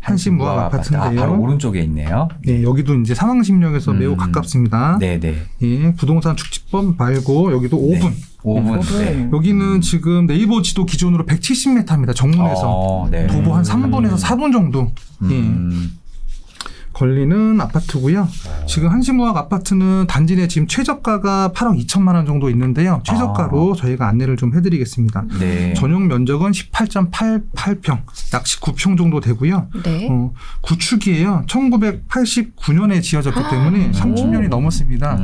한신 무학 아파트인데요. 바로 오른쪽에 있네요. 네, 여기도 이제 상황심역에서 매우 가깝습니다. 네네. 예, 부동산 축지법 말고 여기도 5분. 5분. 네. 여기는 지금 네이버 지도 기준으로 170m입니다. 정문에서. 네. 도보 한 3분에서 4분 정도 걸리는 아파트고요. 지금 한신무학 아파트는 단지 내 지금 최저가가 8억 2천만 원 정도 있는데요. 최저가로 저희가 안내를 좀 해드리겠습니다. 네. 전용 면적은 18.88평, 약 19평 정도 되고요. 네. 구축이에요. 1989년에 지어졌기 때문에 30년이 넘었습니다.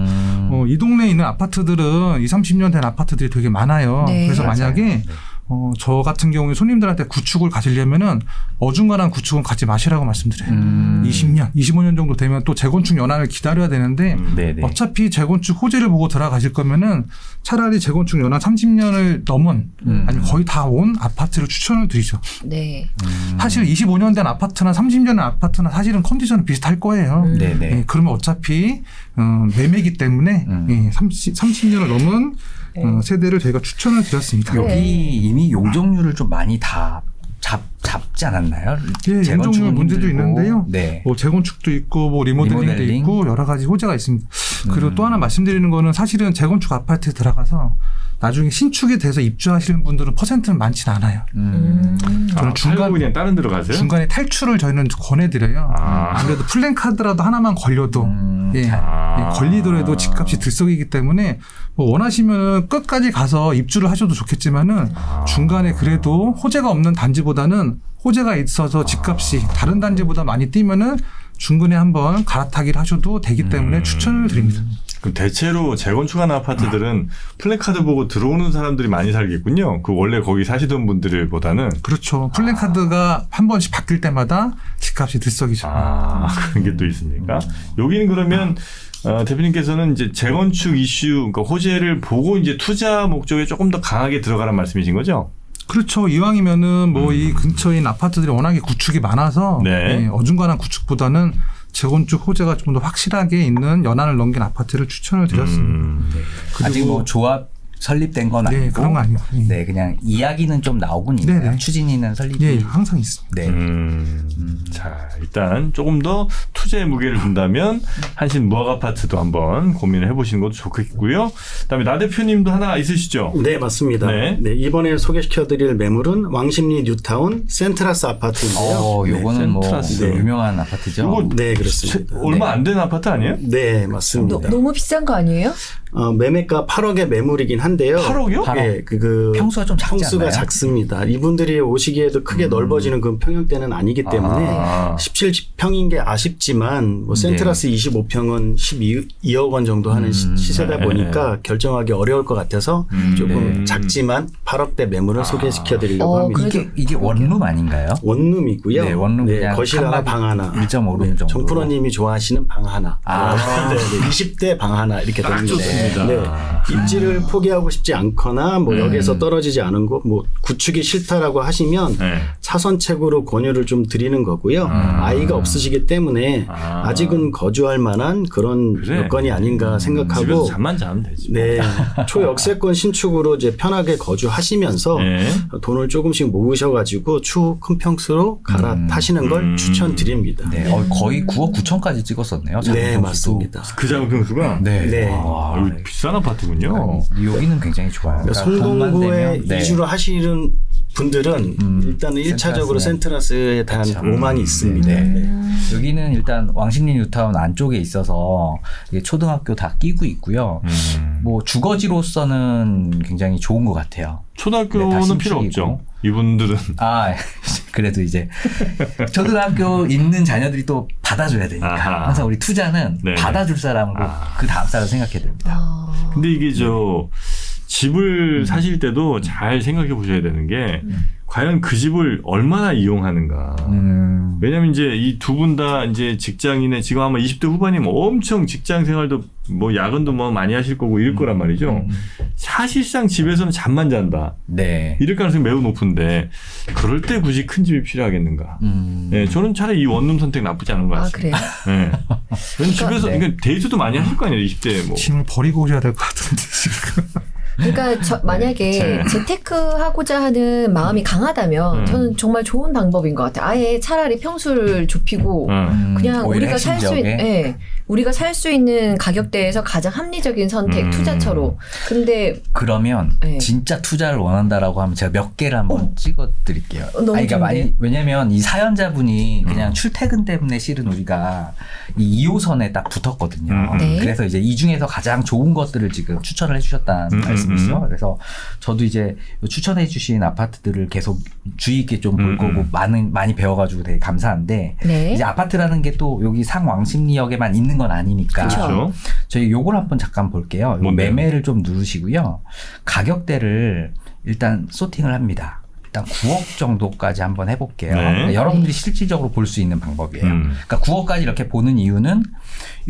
이 동네에 있는 아파트들은 20, 30년 된 아파트들이 되게 많아요. 네. 그래서 맞아요. 만약에 저 같은 경우에 손님들한테 구축을 가시려면은 어중간한 구축은 가지 마시라고 말씀드려요. 20년, 25년 정도 되면 또 재건축 연한을 기다려야 되는데 네네. 어차피 재건축 호재를 보고 들어가실 거면은 차라리 재건축 연한 30년을 넘은 아니면 거의 다 온 아파트를 추천을 드리죠. 네. 사실 25년 된 아파트나 30년 된 아파트나 사실은 컨디션은 비슷할 거예요. 네네. 예, 그러면 어차피 매매이기 때문에 30년을 넘은 세대를 저희가 추천을 드렸습니다. 여기 이미 용적률을 좀 많이 다 잡지 않았나요? 예, 용적률 재건축은 문제도 힘들고. 있는데요. 네. 뭐 재건축도 있고 뭐 리모델링도 리모델링. 있고 여러 가지 호재가 있습니다. 그리고 또 하나 말씀드리는 거는 사실은 재건축 아파트에 들어가서 나중에 신축에 대해서 입주하시는 분들은 퍼센트는 많지는 않아요. 저는 팔고 그냥 다른 데로 가세요? 중간에 탈출을 저희는 권해드려요. 아무래도 플랜카드라도 하나만 걸려도 예, 걸리더라도 집값이 들썩이기 때문에 뭐 원하시면 끝까지 가서 입주를 하셔도 좋겠지만은 중간에 그래도 호재가 없는 단지보다는 호재가 있어서 집값이 다른 단지보다 많이 뛰면은 중간에 한번 갈아타기를 하셔도 되기 때문에 추천을 드립니다. 그럼 대체로 재건축한 아파트들은 플래카드 보고 들어오는 사람들이 많이 살겠군요. 그 원래 거기 사시던 분들보다는. 그렇죠. 플랜카드가 한 번씩 바뀔 때마다 집값이 들썩이죠. 그런 게 또 있습니까? 여기는 그러면 대표님께서는 이제 재건축 이슈, 그러니까 호재를 보고 이제 투자 목적에 조금 더 강하게 들어가란 말씀이신 거죠? 그렇죠. 이왕이면은 뭐 이 근처에 있는 아파트들이 워낙에 구축이 많아서 네. 예, 어중간한 구축보다는 재건축 호재가 좀 더 확실하게 있는 연한을 넘긴 아파트를 추천을 드렸습니다. 아직 뭐 조합 설립된 건 아니고 네, 그런 거 아니고. 예. 네, 그냥 이야기는 좀 나오곤 있나요? 네네. 추진이나 설립이. 예, 항상 있습니다. 네. 자, 일단 조금 더 투자에 무게를 둔다면 한신 무학 아파트도 한번 고민을 해보시는 것도 좋겠고요. 그다음에 나 대표님도 하나 있으시죠? 네, 맞습니다. 네. 네, 이번에 소개시켜드릴 매물은 왕십리 뉴타운 센트라스 아파트인데요. 요거는 뭐 센트라스. 유명한 아파트죠. 요거 네, 그렇습니다. 얼마 안 된 아파트 아니에요? 네, 맞습니다. 너무 비싼 거 아니에요? 매매가 8억의 매물이긴 한데요. 8억이요? 8억. 예, 평수가 좀 작지 평수가 않나요? 작습니다. 이분들이 오시기에도 크게 넓어지는 그 평형대는 아니기 때문에 17평인 게 아쉽지만 뭐 센트라스 25평은 12억 원 정도 하는 시세다 보니까 결정하기 어려울 것 같아서 조금 작지만 8억대 매물을 소개시켜 드리려고 합니다. 이게 원룸 아닌가요? 원룸이고요. 네, 원룸 그냥 거실 하나, 칸막이 방 하나. 1.5룸 정도. 정프로님이 좋아하시는 방 하나. 네, 20대 방 하나 이렇게 되는 좋습니다. 네. 입지를 포기하고 싶지 않거나 뭐 여기에서 떨어지지 않은 곳, 뭐 구축이 싫다라고 하시면 네. 차선책으로 권유를 좀 드리는 거고요. 아이가 없으시기 때문에 아직은 거주할 만한 그런 그래. 여건이 아닌가 생각하고 집에서 잠만 자면 되지. 네, 초역세권 신축으로 이제 편하게 거주하시면서 네. 돈을 조금씩 모으셔가지고 추후 큰 평수로 갈아타시는 걸 추천드립니다. 네, 거의 9억 9천까지 찍었었네요. 네, 작은 맞습니다. 그 작은 평수가? 네. 네. 와, 이거 비싼 아파트군요. 여기는 굉장히 좋아요. 그러니까 돈만 송동구에 되면, 네. 이주를 하시는 분들은 일단은 1차적으로 센트라스에 대한 그렇죠. 로망이 있습니다. 네. 네. 여기는 일단 왕십리 뉴타운 안쪽에 있어서 이게 초등학교 다 끼고 있고요. 뭐 주거지로서는 굉장히 좋은 것 같아요. 초등학교는 네, 다 필요 신축이고. 없죠. 이분들은. 아, 그래도 이제 초등학교 있는 자녀들이 또 받아줘야 되니까. 아하. 항상 우리 투자는 네. 받아줄 사람으로 그 다음 사람 생각해야 됩니다. 근데 이게 집을 사실 때도 잘 생각해 보셔야 되는 게 과연 그 집을 얼마나 이용하는가. 왜냐면 이제 이 두 분 다 이제 직장인의 지금 아마 20대 후반이면 엄청 직장 생활도 뭐 야근도 뭐 많이 하실 거고 이럴 거란 말이죠. 사실상 집에서는 잠만 잔다. 네. 이럴 가능성이 매우 높은데 그럴 때 굳이 큰 집이 필요하겠는가. 네, 저는 차라리 이 원룸 선택 나쁘지 않은 것 아, 같습니다. 그래요? 네. 왜냐면 집에서 네. 그러니까 데이트도 많이 하실 거 아니에요. 20대 뭐. 짐을 버리고 오셔야 될 것 같은데 지금. 그러니까 만약에 재테크하고자 하는 마음이 강하다면 저는 정말 좋은 방법인 것 같아요. 아예 차라리 평수를 좁히고 그냥 오히려 우리가 살 핵심 수 지역에? 네, 우리가 살 수 있는 가격대에서 가장 합리적인 선택 투자처로. 근데 그러면 네. 진짜 투자를 원한다라고 하면 제가 몇 개를 한번 찍어드릴게요. 너무 그러니까 좋은데? 왜냐면 이 사연자분이 그냥 출퇴근 때문에 실은 우리가 이 2호선에 딱 붙었거든요. 네. 그래서 이제 이 중에서 가장 좋은 것들을 지금 추천을 해주셨다는 말씀이시죠. 그래서 저도 이제 추천해주신 아파트들을 계속 주의 있게 좀 볼 거고 많이 배워가지고 되게 감사한데 네. 이제 아파트라는 게 또 여기 상왕십리역에만 있는 건 아니니까 그렇죠. 저희 요걸 한번 잠깐 볼게요. 요거 뭔데요? 매매를 좀 누르시고요. 가격대를 일단 소팅을 합니다. 일단 9억 정도까지 한번 해볼게요. 네. 그러니까 여러분들이 실질적으로 볼 수 있는 방법이에요. 그러니까 9억까지 이렇게 보는 이유는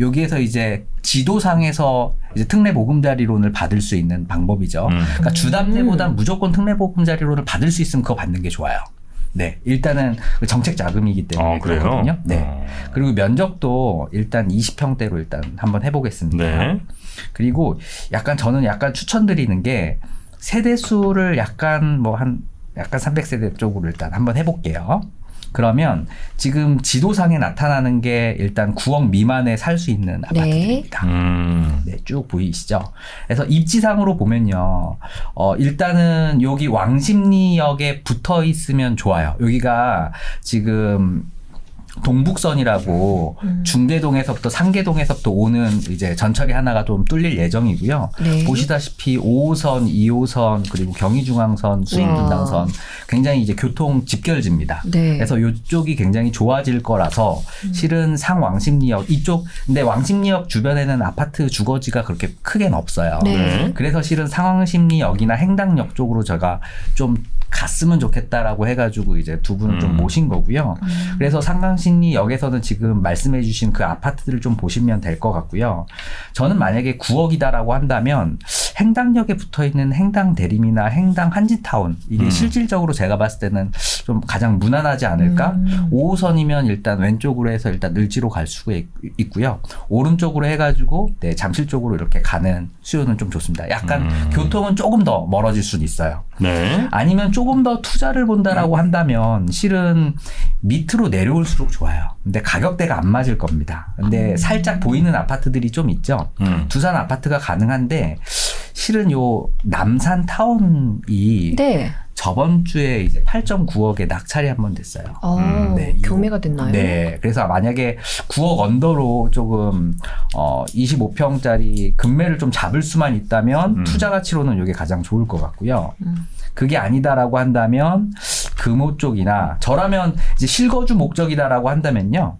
여기에서 이제 지도상에서 이제 특례보금자리론을 받을 수 있는 방법이죠. 그러니까 주담대보다 무조건 특례보금자리론을 받을 수 있으면 그거 받는 게 좋아요. 네, 일단은 정책 자금이기 때문에 그래요? 그렇거든요. 네. 그리고 면적도 일단 20평대로 일단 한번 해보겠습니다. 네. 그리고 저는 약간 추천드리는 게 세대수를 약간 300세대 쪽으로 일단 한번 해볼게요. 그러면 지금 지도상에 나타나는 게 일단 9억 미만에 살 수 있는 아파트입니다. 네, 쭉 보이시죠? 그래서 입지상으로 보면요. 일단은 여기 왕십리역에 붙어 있으면 좋아요. 여기가 지금 동북선이라고 중계동에서부터 상계동에서부터 오는 이제 전철이 하나가 좀 뚫릴 예정이고요. 네. 보시다시피 5호선, 2호선 그리고 경의중앙선, 수인분당선 굉장히 이제 교통 집결지입니다. 네. 그래서 이쪽이 굉장히 좋아질 거라서 실은 상왕십리역 이쪽 근데 왕십리역 주변에는 아파트 주거지가 그렇게 크게는 없어요. 네. 그래서 실은 상왕십리역이나 행당역 쪽으로 제가 좀 갔으면 좋겠다라고 해가지고 이제 두 분을 좀 모신 거고요. 그래서 상강심리역에서는 지금 말씀해주신 그 아파트들을 좀 보시면 될 것 같고요. 저는 만약에 9억이다라고 한다면 행당역에 붙어있는 행당 대림이나 행당 한진타운 이게 실질적으로 제가 봤을 때는 좀 가장 무난하지 않을까? 5호선이면 일단 왼쪽으로 해서 일단 을지로 갈 수가 있고요. 오른쪽으로 해가지고 네, 잠실 쪽으로 이렇게 가는 수요는 좀 좋습니다. 약간 교통은 조금 더 멀어질 수는 있어요. 네. 아니면 조금 더 투자를 본다라고 한다면 실은 밑으로 내려올수록 좋아요. 근데 가격대가 안 맞을 겁니다. 근데 살짝 보이는 아파트들이 좀 있죠. 두산 아파트가 가능한데 실은 요 남산 타운이 네. 저번 주에 이제 8.9억에 낙찰이 한번 됐어요. 네, 경매가 됐나요? 네. 그래서 만약에 9억 언더로 조금 25평짜리 금매를 좀 잡을 수만 있다면 투자 가치로는 이게 가장 좋을 것 같고요. 그게 아니다라고 한다면 금호 쪽이나 저라면 이제 실거주 목적이다라고 한다면요.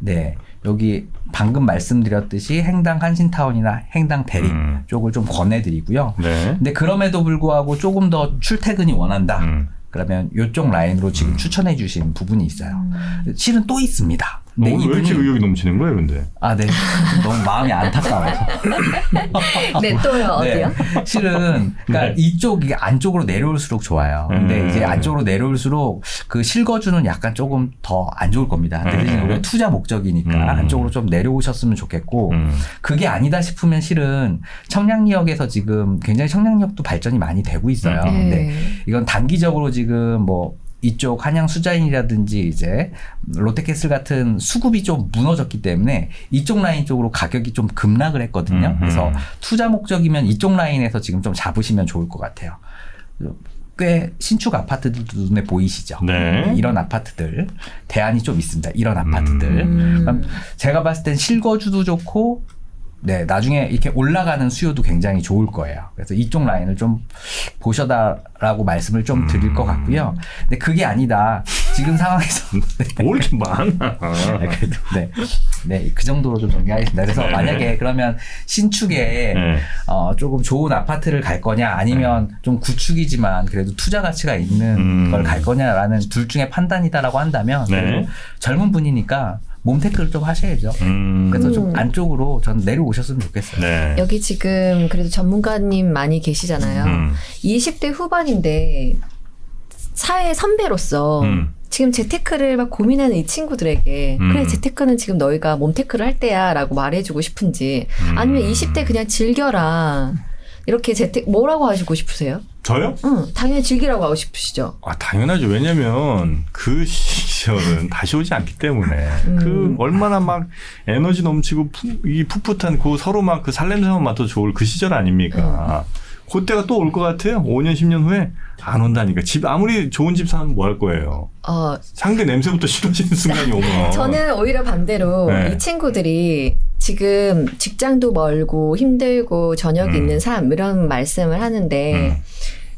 네. 여기 방금 말씀드렸듯이 행당 한신타운이나 행당 대림 쪽을 좀 권해드리고요. 네. 근데 그럼에도 불구하고 조금 더 출퇴근이 원한다. 그러면 이쪽 라인으로 지금 추천해 주신 부분이 있어요. 실은 또 있습니다. 네, 왜 이렇게 의욕이 넘치는 거예요, 근데? 아, 네. 너무 마음이 안타까워서. 네, 또요. 네. 어디요? 실은 그러니까 이게 안쪽으로 내려올수록 좋아요. 근데 이제 안쪽으로 내려올수록 그 실거주는 약간 조금 더 안 좋을 겁니다. 대신 우리가 투자 목적이니까 안쪽으로 좀 내려오셨으면 좋겠고 그게 아니다 싶으면 실은 청량리역에서 지금 굉장히 청량리역도 발전이 많이 되고 있어요. 근데 이건 단기적으로 지금 뭐 이쪽 한양 수자인이라든지 이제 롯데캐슬 같은 수급이 좀 무너졌기 때문에 이쪽 라인 쪽으로 가격이 좀 급락을 했거든요. 그래서 투자 목적이면 이쪽 라인에서 지금 좀 잡으시면 좋을 것 같아요. 꽤 신축 아파트들도 눈에 보이시죠? 네. 이런 아파트들 대안이 좀 있습니다. 이런 아파트들. 그럼 제가 봤을 땐 실거주도 좋고 네, 나중에 이렇게 올라가는 수요도 굉장히 좋을 거예요. 그래서 이쪽 라인을 좀 보셔다라고 말씀을 좀 드릴 것 같고요. 근데 그게 아니다. 지금 상황에서 뭘 이렇게 많아. 그래도 네, 그 정도로 좀 정리하겠습니다. 그래서 네. 만약에 그러면 신축에 네. 조금 좋은 아파트를 갈 거냐, 아니면 좀 구축이지만 그래도 투자 가치가 있는 걸 갈 거냐라는 둘 중에 판단이다라고 한다면 네. 젊은 분이니까 몸테크를 좀 하셔야죠. 그래서 좀 안쪽으로 저는 내려오셨으면 좋겠어요. 네. 여기 지금 그래도 전문가님 많이 계시잖아요. 20대 후반인데 사회 선배로서 지금 재테크를 막 고민하는 이 친구들에게 그래 재테크는 지금 너희가 몸테크를 할 때야 라고 말해주고 싶은지 아니면 20대 그냥 즐겨라 이렇게 뭐라고 하시고 싶으세요? 저요? 응, 당연히 즐기라고 하고 싶으시죠. 아, 당연하죠. 왜냐면 그 시절은 다시 오지 않기 때문에 그 얼마나 막 에너지 넘치고 이 풋풋한 그 서로 막 그 살냄새만 맡아도 좋을 그 시절 아닙니까? 그때가 또 올 것 같아요. 5년, 10년 후에 안 온다니까. 집 아무리 좋은 집 사면 뭐 할 거예요? 상대 냄새부터 싫어지는 순간이 오면. 저는 오히려 반대로 네. 이 친구들이 지금 직장도 멀고 힘들고 저녁이 있는 삶 이런 말씀을 하는데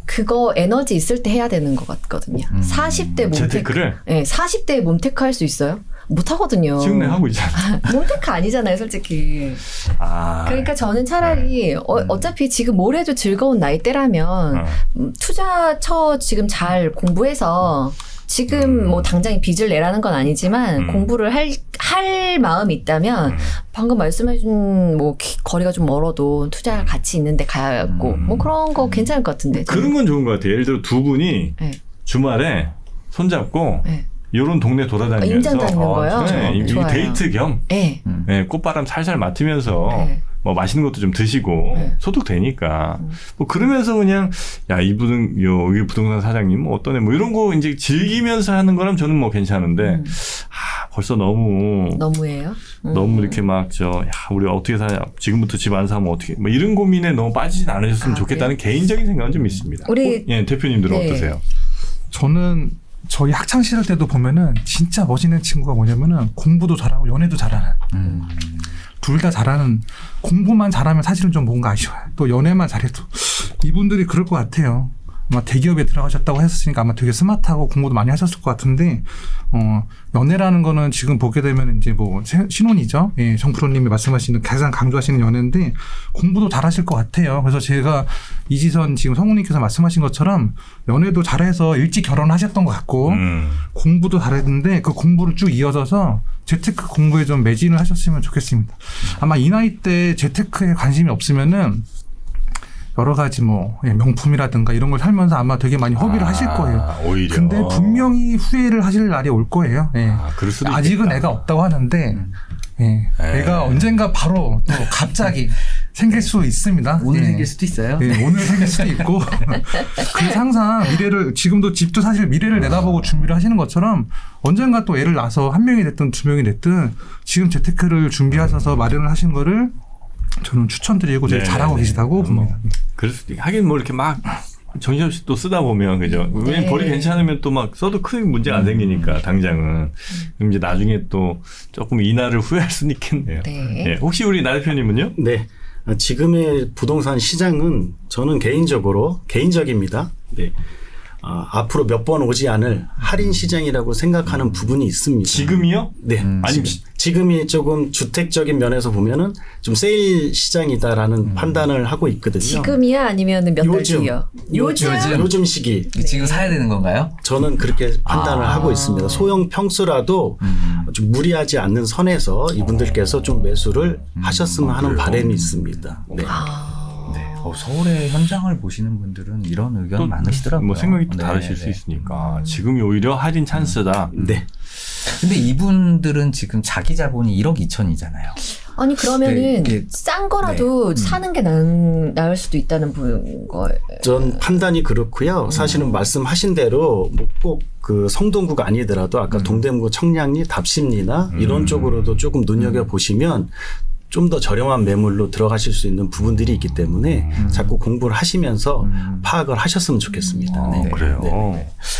그거 에너지 있을 때 해야 되는 것 같거든요. 40대 몸테크. 재테크를? 네, 40대에 몸테크 할 수 있어요? 못 하거든요. 지금 내가 하고 있잖아. 몸테크 아니잖아요, 솔직히. 아. 그러니까 저는 차라리 어차피 지금 뭘 해도 즐거운 나이대라면 투자 지금 잘 공부해서 지금 뭐 당장 빚을 내라는 건 아니지만 공부를 할 마음이 있다면 방금 말씀해준 뭐 거리가 좀 멀어도 투자 가치 있는데 가고 뭐 그런 거 괜찮을 것 같은데. 그런 건 좋은 것 같아요. 예를 들어 두 분이 네. 주말에 손잡고 네. 이런 동네 돌아다니면서 임장 다니는 거요? 네, 이 좋아요. 데이트 겸 네. 네, 꽃바람 살살 맡으면서 네. 뭐 맛있는 것도 좀 드시고 소득 되니까 뭐 그러면서 그냥 야 이분은 여기 부동산 사장님 뭐 어떠네 뭐 이런 거 이제 즐기면서 하는 거라면 저는 뭐 괜찮은데 벌써 너무해요. 너무 이렇게 막 야 우리 어떻게 사냐 지금부터 집 안 사면 어떻게 뭐 이런 고민에 너무 빠지진 않으셨으면 좋겠다는 개인적인 생각은 좀 있습니다. 우리 예 대표님들은 네. 어떠세요? 저는 저희 학창 시절 때도 보면은 진짜 멋있는 친구가 뭐냐면은 공부도 잘하고 연애도 잘하는. 둘 다 잘하는. 공부만 잘하면 사실은 좀 뭔가 아쉬워요. 또 연애만 잘해도 이분들이 그럴 것 같아요. 아마 대기업에 들어가셨다고 했으니까 아마 되게 스마트하고 공부도 많이 하셨을 것 같은데 연애라는 거는 지금 보게 되면 이제 뭐 신혼이죠. 예, 정프로님이 말씀하시는 가장 강조하시는 연애인데 공부도 잘하실 것 같아요. 그래서 제가 이지선 지금 성우님께서 말씀하신 것처럼 연애도 잘해서 일찍 결혼하셨던 것 같고 공부도 잘했는데 그 공부를 쭉 이어져서 재테크 공부에 좀 매진을 하셨으면 좋겠습니다. 아마 이 나이 때 재테크에 관심이 없으면은 여러 가지 뭐 명품이라든가 이런 걸 살면서 아마 되게 많이 허비를 하실 거예요. 오히려. 근데 분명히 후회를 하실 날이 올 거예요. 예. 그럴 수도 아직은 있겠다. 애가 없다고 하는데 애가 언젠가 바로 또 갑자기 생길 수 있습니다. 오늘 예. 생길 수도 있어요. 네, 오늘 생길 수도 있고 그래서 항상 미래를 지금도 집도 사실 미래를 내다보고 준비를 하시는 것처럼 언젠가 또 애를 낳아서 한 명이 됐든 두 명이 됐든 지금 재테크를 준비하셔서 마련을 하신 거를 저는 추천드리고 되게 잘하고 계시다고 봅니다. 그럴 수도 하긴 뭐 이렇게 막 정신없이 또 쓰다 보면 그죠. 왜냐면 벌이 괜찮으면 또 막 써도 큰 문제가 안 생기니까 당장은 그럼 이제 나중에 또 조금 이날을 후회할 수는 있겠네요. 네. 예, 혹시 우리 나 대표님은요? 네. 지금의 부동산 시장은 저는 개인적입니다. 네. 앞으로 몇 번 오지 않을 할인 시장이라고 생각하는 부분이 있습니다. 지금이요? 네. 아니 지금이 조금 주택적인 면에서 보면은 좀 세일 시장이다라는 판단을 하고 있거든요. 지금이야 아니면 몇 달 뒤요? 요즘 시기. 지금 사야 되는 건가요? 저는 그렇게 판단을 하고 있습니다. 소형 평수라도 좀 무리하지 않는 선에서 이분들께서 좀 매수를 하셨으면 하는 바람이 있습니다. 네. 네. 서울의 현장을 보시는 분들은 이런 의견 많으시더라고요. 뭐 생각이 또 네, 다르실 네. 수 있으니까 지금이 오히려 할인 찬스다. 네. 근데 이분들은 지금 자기 자본이 1억 2천이잖아요. 아니 그러면은 네, 이게- 싼 거라도 사는 게 나을 수도 있다는 거예요. 전 판단이 그렇고요. 사실은 말씀하신 대로 뭐 꼭 그 성동구가 아니더라도 아까 동대문구 청량리, 답심리나 이런 쪽으로도 조금 눈여겨 보시면 좀 더 저렴한 매물로 들어가실 수 있는 부분들이 있기 때문에 자꾸 공부를 하시면서 파악을 하셨으면 좋겠습니다. 네. 그래요.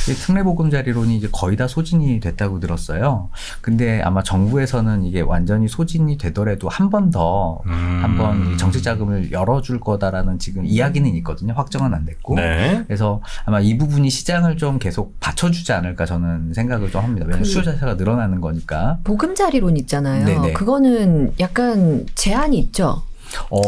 이 특례보금자리론이 이제 거의 다 소진이 됐다고 들었어요. 근데 아마 정부에서는 이게 완전히 소진이 되더라도 한 번 더 한번 정책 자금을 열어줄 거다라는 지금 이야기는 있거든요. 확정은 안 됐고. 네. 그래서 아마 이 부분이 시장을 좀 계속 받쳐주지 않을까 저는 생각을 좀 합니다. 왜냐하면 수요 자체가 늘어나는 거니까. 보금자리론 있잖아요. 네네. 그거는 약간 제한이 있죠.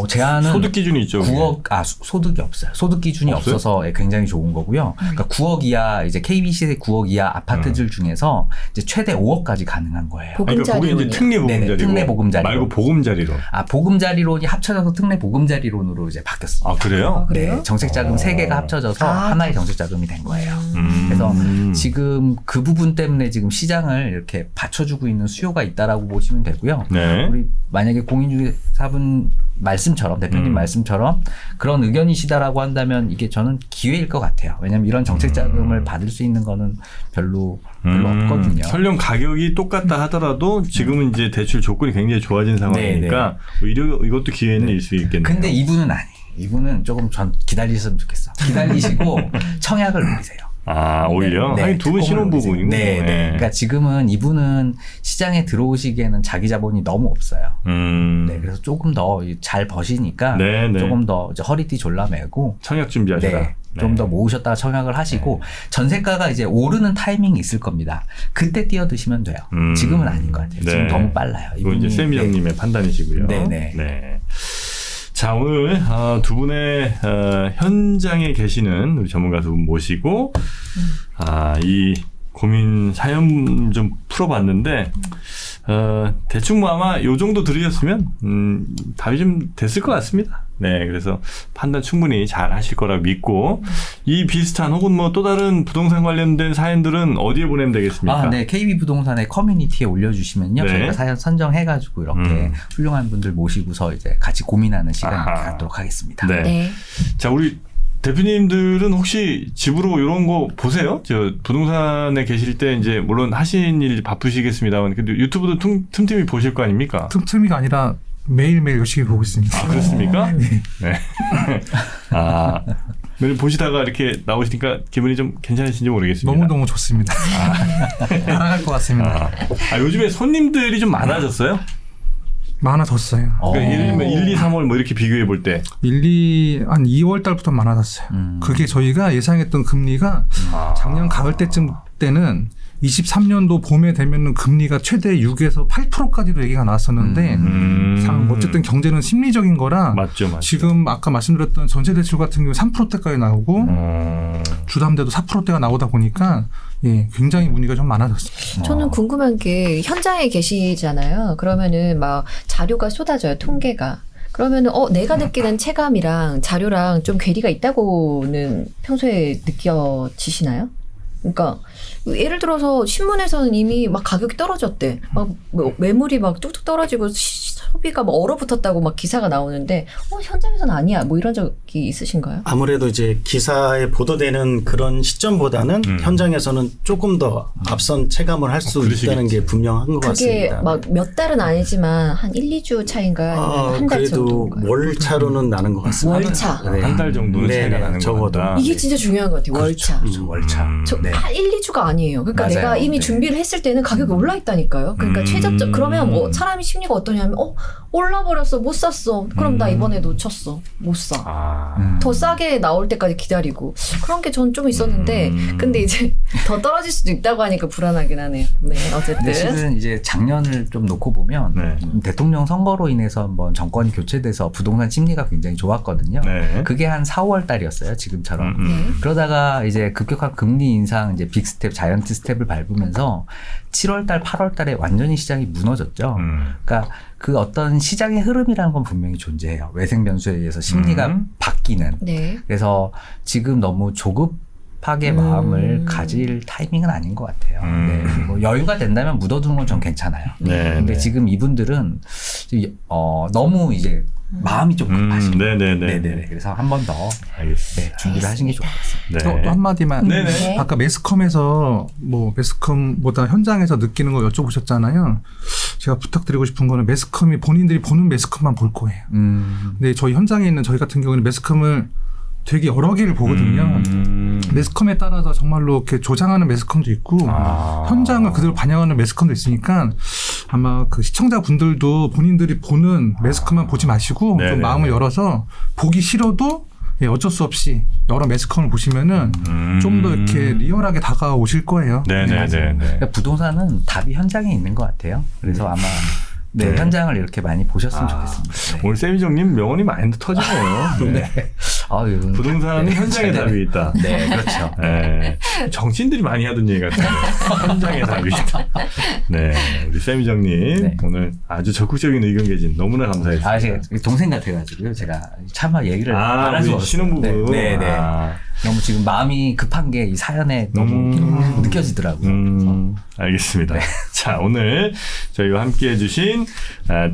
제한은 소득 기준이 있죠. 9억 소득이 없어요. 소득 기준이 없어요? 없어서 굉장히 좋은 거고요. 그러니까 9억 이하 이제 KBC의 9억 이하 아파트들 중에서 이제 최대 5억까지 가능한 거예요. 아니, 그러니까 그게 이제 보금자리론이요. 특례 보금자리로 네네, 특례 보금자리론. 말고 보금자리로. 보금자리론이 합쳐져서 특례 보금자리론으로 이제 바뀌었어요. 아 그래요? 그래요? 네, 정책 자금 3개가 합쳐져서 하나의 정책 자금이 된 거예요. 그래서 지금 그 부분 때문에 지금 시장을 이렇게 받쳐주고 있는 수요가 있다라고 보시면 되고요. 네. 우리 만약에 공인중개사분 말씀처럼 대표님 말씀처럼 그런 의견이시다라고 한다면 이게 저는 기회일 것 같아요. 왜냐하면 이런 정책 자금을 받을 수 있는 거는 별로 없거든요. 설령 가격이 똑같다 하더라도 지금은 이제 대출 조건이 굉장히 좋아진 상황이니까 오히려 이것도 기회는 일 수 있겠네요. 근데 이분은 아니에요. 이분은 조금 전 기다리셨으면 좋겠어. 기다리시고 청약을 노리세요. 오히려? 하긴 두 분 신혼부부이고. 네. 그러니까 지금은 이분은 시장에 들어오시기에는 자기 자본이 너무 없어요. 네. 그래서 조금 더 잘 버시니까 네. 조금 더 이제 허리띠 졸라매고 청약 준비하셔라. 네. 좀 더 모으셨다가 청약을 하시고 전세가가 이제 오르는 타이밍이 있을 겁니다. 그때 뛰어드시면 돼요. 지금은 아닌 것 같아요. 지금 너무 빨라요. 이건 이제 쌤 형님의 판단이시고요. 네. 자, 오늘 두 분의 현장에 계시는 우리 전문가 두 분 모시고 이 고민 사연 좀 풀어봤는데 대충 뭐 아마 요 정도 들으셨으면 답이 좀 됐을 것 같습니다. 네, 그래서 판단 충분히 잘 하실 거라 믿고 이 비슷한 혹은 뭐 또 다른 부동산 관련된 사연들은 어디에 보내면 되겠습니까? 네. KB 부동산의 커뮤니티에 올려주시면요. 네. 저희가 사연 선정해가지고 이렇게 훌륭한 분들 모시고서 이제 같이 고민하는 시간 갖도록 하겠습니다. 네. 네. 자, 우리 대표님들은 혹시 집으로 이런 거 보세요? 저 부동산에 계실 때 이제 물론 하신 일 바쁘시겠습니다만 근데 유튜브도 틈틈이 보실 거 아닙니까? 틈틈이가 아니라 매일매일 열심히 보고 있습니다. 그렇습니까? 네. 매일 보시다가 이렇게 나오시니까 기분이 좀 괜찮으신지 모르겠습니다. 너무너무 좋습니다. 따라갈 것 같습니다. 요즘에 손님들이 좀 많아졌어요? 많아졌어요. 그러니까 예를 들면 1, 2, 3월 뭐 이렇게 비교해 볼 때. 한 2월 달부터 많아졌어요. 그게 저희가 예상했던 금리가 작년 가을 때쯤 때는 23년도 봄에 되면은 금리가 최대 6에서 8%까지도 얘기가 나왔었는데 어쨌든 경제는 심리적인 거라 맞죠. 지금 아까 말씀드렸던 전세대출 같은 경우 3%대까지 나오고 주담대도 4%대가 나오다 보니까 굉장히 문의가 좀 많아졌어요. 저는 궁금한 게 현장에 계시잖아요. 그러면은 막 자료가 쏟아져요. 통계가. 그러면은 내가 느끼는 체감이랑 자료랑 좀 괴리가 있다고는 평소에 느껴지시나요? 그러니까 예를 들어서 신문에서는 이미 막 가격이 떨어졌대. 막 매물이 막 뚝뚝 떨어지고 소비가 막 얼어붙었다고 막 기사가 나오는데 현장에서는 아니야. 뭐 이런 적이 있으신가요? 아무래도 이제 기사에 보도되는 그런 시점보다는 현장에서는 조금 더 앞선 체감을 할 수 있다는 게 분명한 것 그게 같습니다. 막 몇 달은 아니지만 한 1, 2주 차인가요? 아니면 한 달 그래도 정도인가요? 월 차로는 나는 것 같습니다. 월차. 네. 한 달 정도는 네, 차이가 나는 적어도. 것 같다. 이게 진짜 중요한 것 같아요. 월차. 월차. 저 네. 한 1, 2주가 아니에요. 그러니까 맞아요. 내가 이미 네. 준비를 했을 때는 가격이 올라 있다니까요. 그러니까 최저점 그러면 뭐 사람이 심리가 어떠냐면 올라버렸어. 못 샀어. 그럼 나 이번에 놓쳤어. 못 사. 아. 더 싸게 나올 때까지 기다리고 그런 게 전 좀 있었는데 근데 이제 더 떨어질 수도 있다고 하니까 불안하긴 하네요. 네, 근데 어쨌든 실은 이제 작년을 좀 놓고 보면 네. 대통령 선거로 인해서 한번 정권이 교체돼서 부동산 심리가 굉장히 좋았거든요. 네. 그게 한 4월 달이었어요. 지금처럼. 네. 그러다가 이제 급격한 금리 인상, 이제 빅 스텝, 자이언트 스텝을 밟으면서 7월 달, 8월 달에 완전히 시장이 무너졌죠. 그러니까 그 어떤 시장의 흐름이라는 건 분명히 존재해요. 외생 변수에 의해서 심리가 바뀌는. 네. 그래서 지금 너무 조급하게 마음을 가질 타이밍은 아닌 것 같아요. 네. 뭐 여유가 된다면 묻어두는 건 전 괜찮아요. 네. 근데 네. 지금 이분들은 너무 이제 마음이 좀 급하신 거예요. 네네네. 네네. 그래서 한 번 더 알겠습니다. 준비를 하시는 게 좋을 것 같습니다. 네. 또 한마디만. 네네. 네. 아까 매스컴에서 뭐 매스컴보다 현장에서 느끼는 거 여쭤보셨잖아요. 제가 부탁드리고 싶은 거는 매스컴이 본인들이 보는 매스컴만 볼 거예요. 근데 저희 현장에 있는 저희 같은 경우는 매스컴을 되게 여러 개를 보거든요. 매스컴에 따라서 정말로 이렇게 조장하는 매스컴도 있고 현장을 그대로 반영하는 매스컴도 있으니까 아마 그 시청자분들도 본인들이 보는 매스컴만 보지 마시고 네네. 좀 마음을 열어서 보기 싫어도 예, 어쩔 수 없이 여러 매스컴을 보시면은 좀 더 이렇게 리얼하게 다가오실 거예요. 네네네. 그러니까 부동산은 답이 현장에 있는 것 같아요. 그래서 아마 네, 현장을 이렇게 많이 보셨으면 좋겠습니다. 네. 오늘 세미정님 명언이 많이 터지네요. 네. 아유, 부동산은 현장에 답이 있다. 네, 그렇죠. 네. 정치인들이 많이 하던 얘기 같은데 현장에 답이 있다. 네, 우리 세미정님 네. 오늘 아주 적극적인 의견 개진 너무나 감사했습니다. 아, 제가 동생 같아가지고요. 제가 차마 얘기를 안 할 수가 우리 없어요. 신혼부부. 네, 네. 아. 너무 지금 마음이 급한 게 이 사연에 너무 느껴지더라고요. 알겠습니다. 자, 오늘 저희와 함께 해주신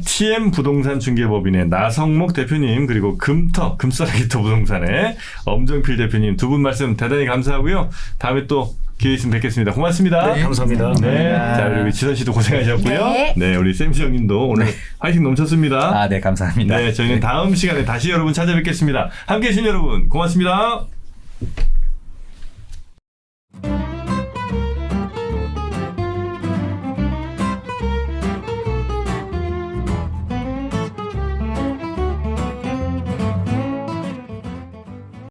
TM 부동산 중개법인의 나성목 대표님 그리고 금싸라기터 부동산의 엄정필 대표님 두 분 말씀 대단히 감사하고요. 다음에 또 기회 있으면 뵙겠습니다. 고맙습니다. 네, 감사합니다. 네. 자, 우리 지선 씨도 고생하셨고요. 네. 네, 우리 샘시정 님도 오늘 화이팅 넘쳤습니다. 네, 감사합니다. 네, 저희는 다음 시간에 다시 여러분 찾아뵙겠습니다. 함께 해주신 여러분 고맙습니다.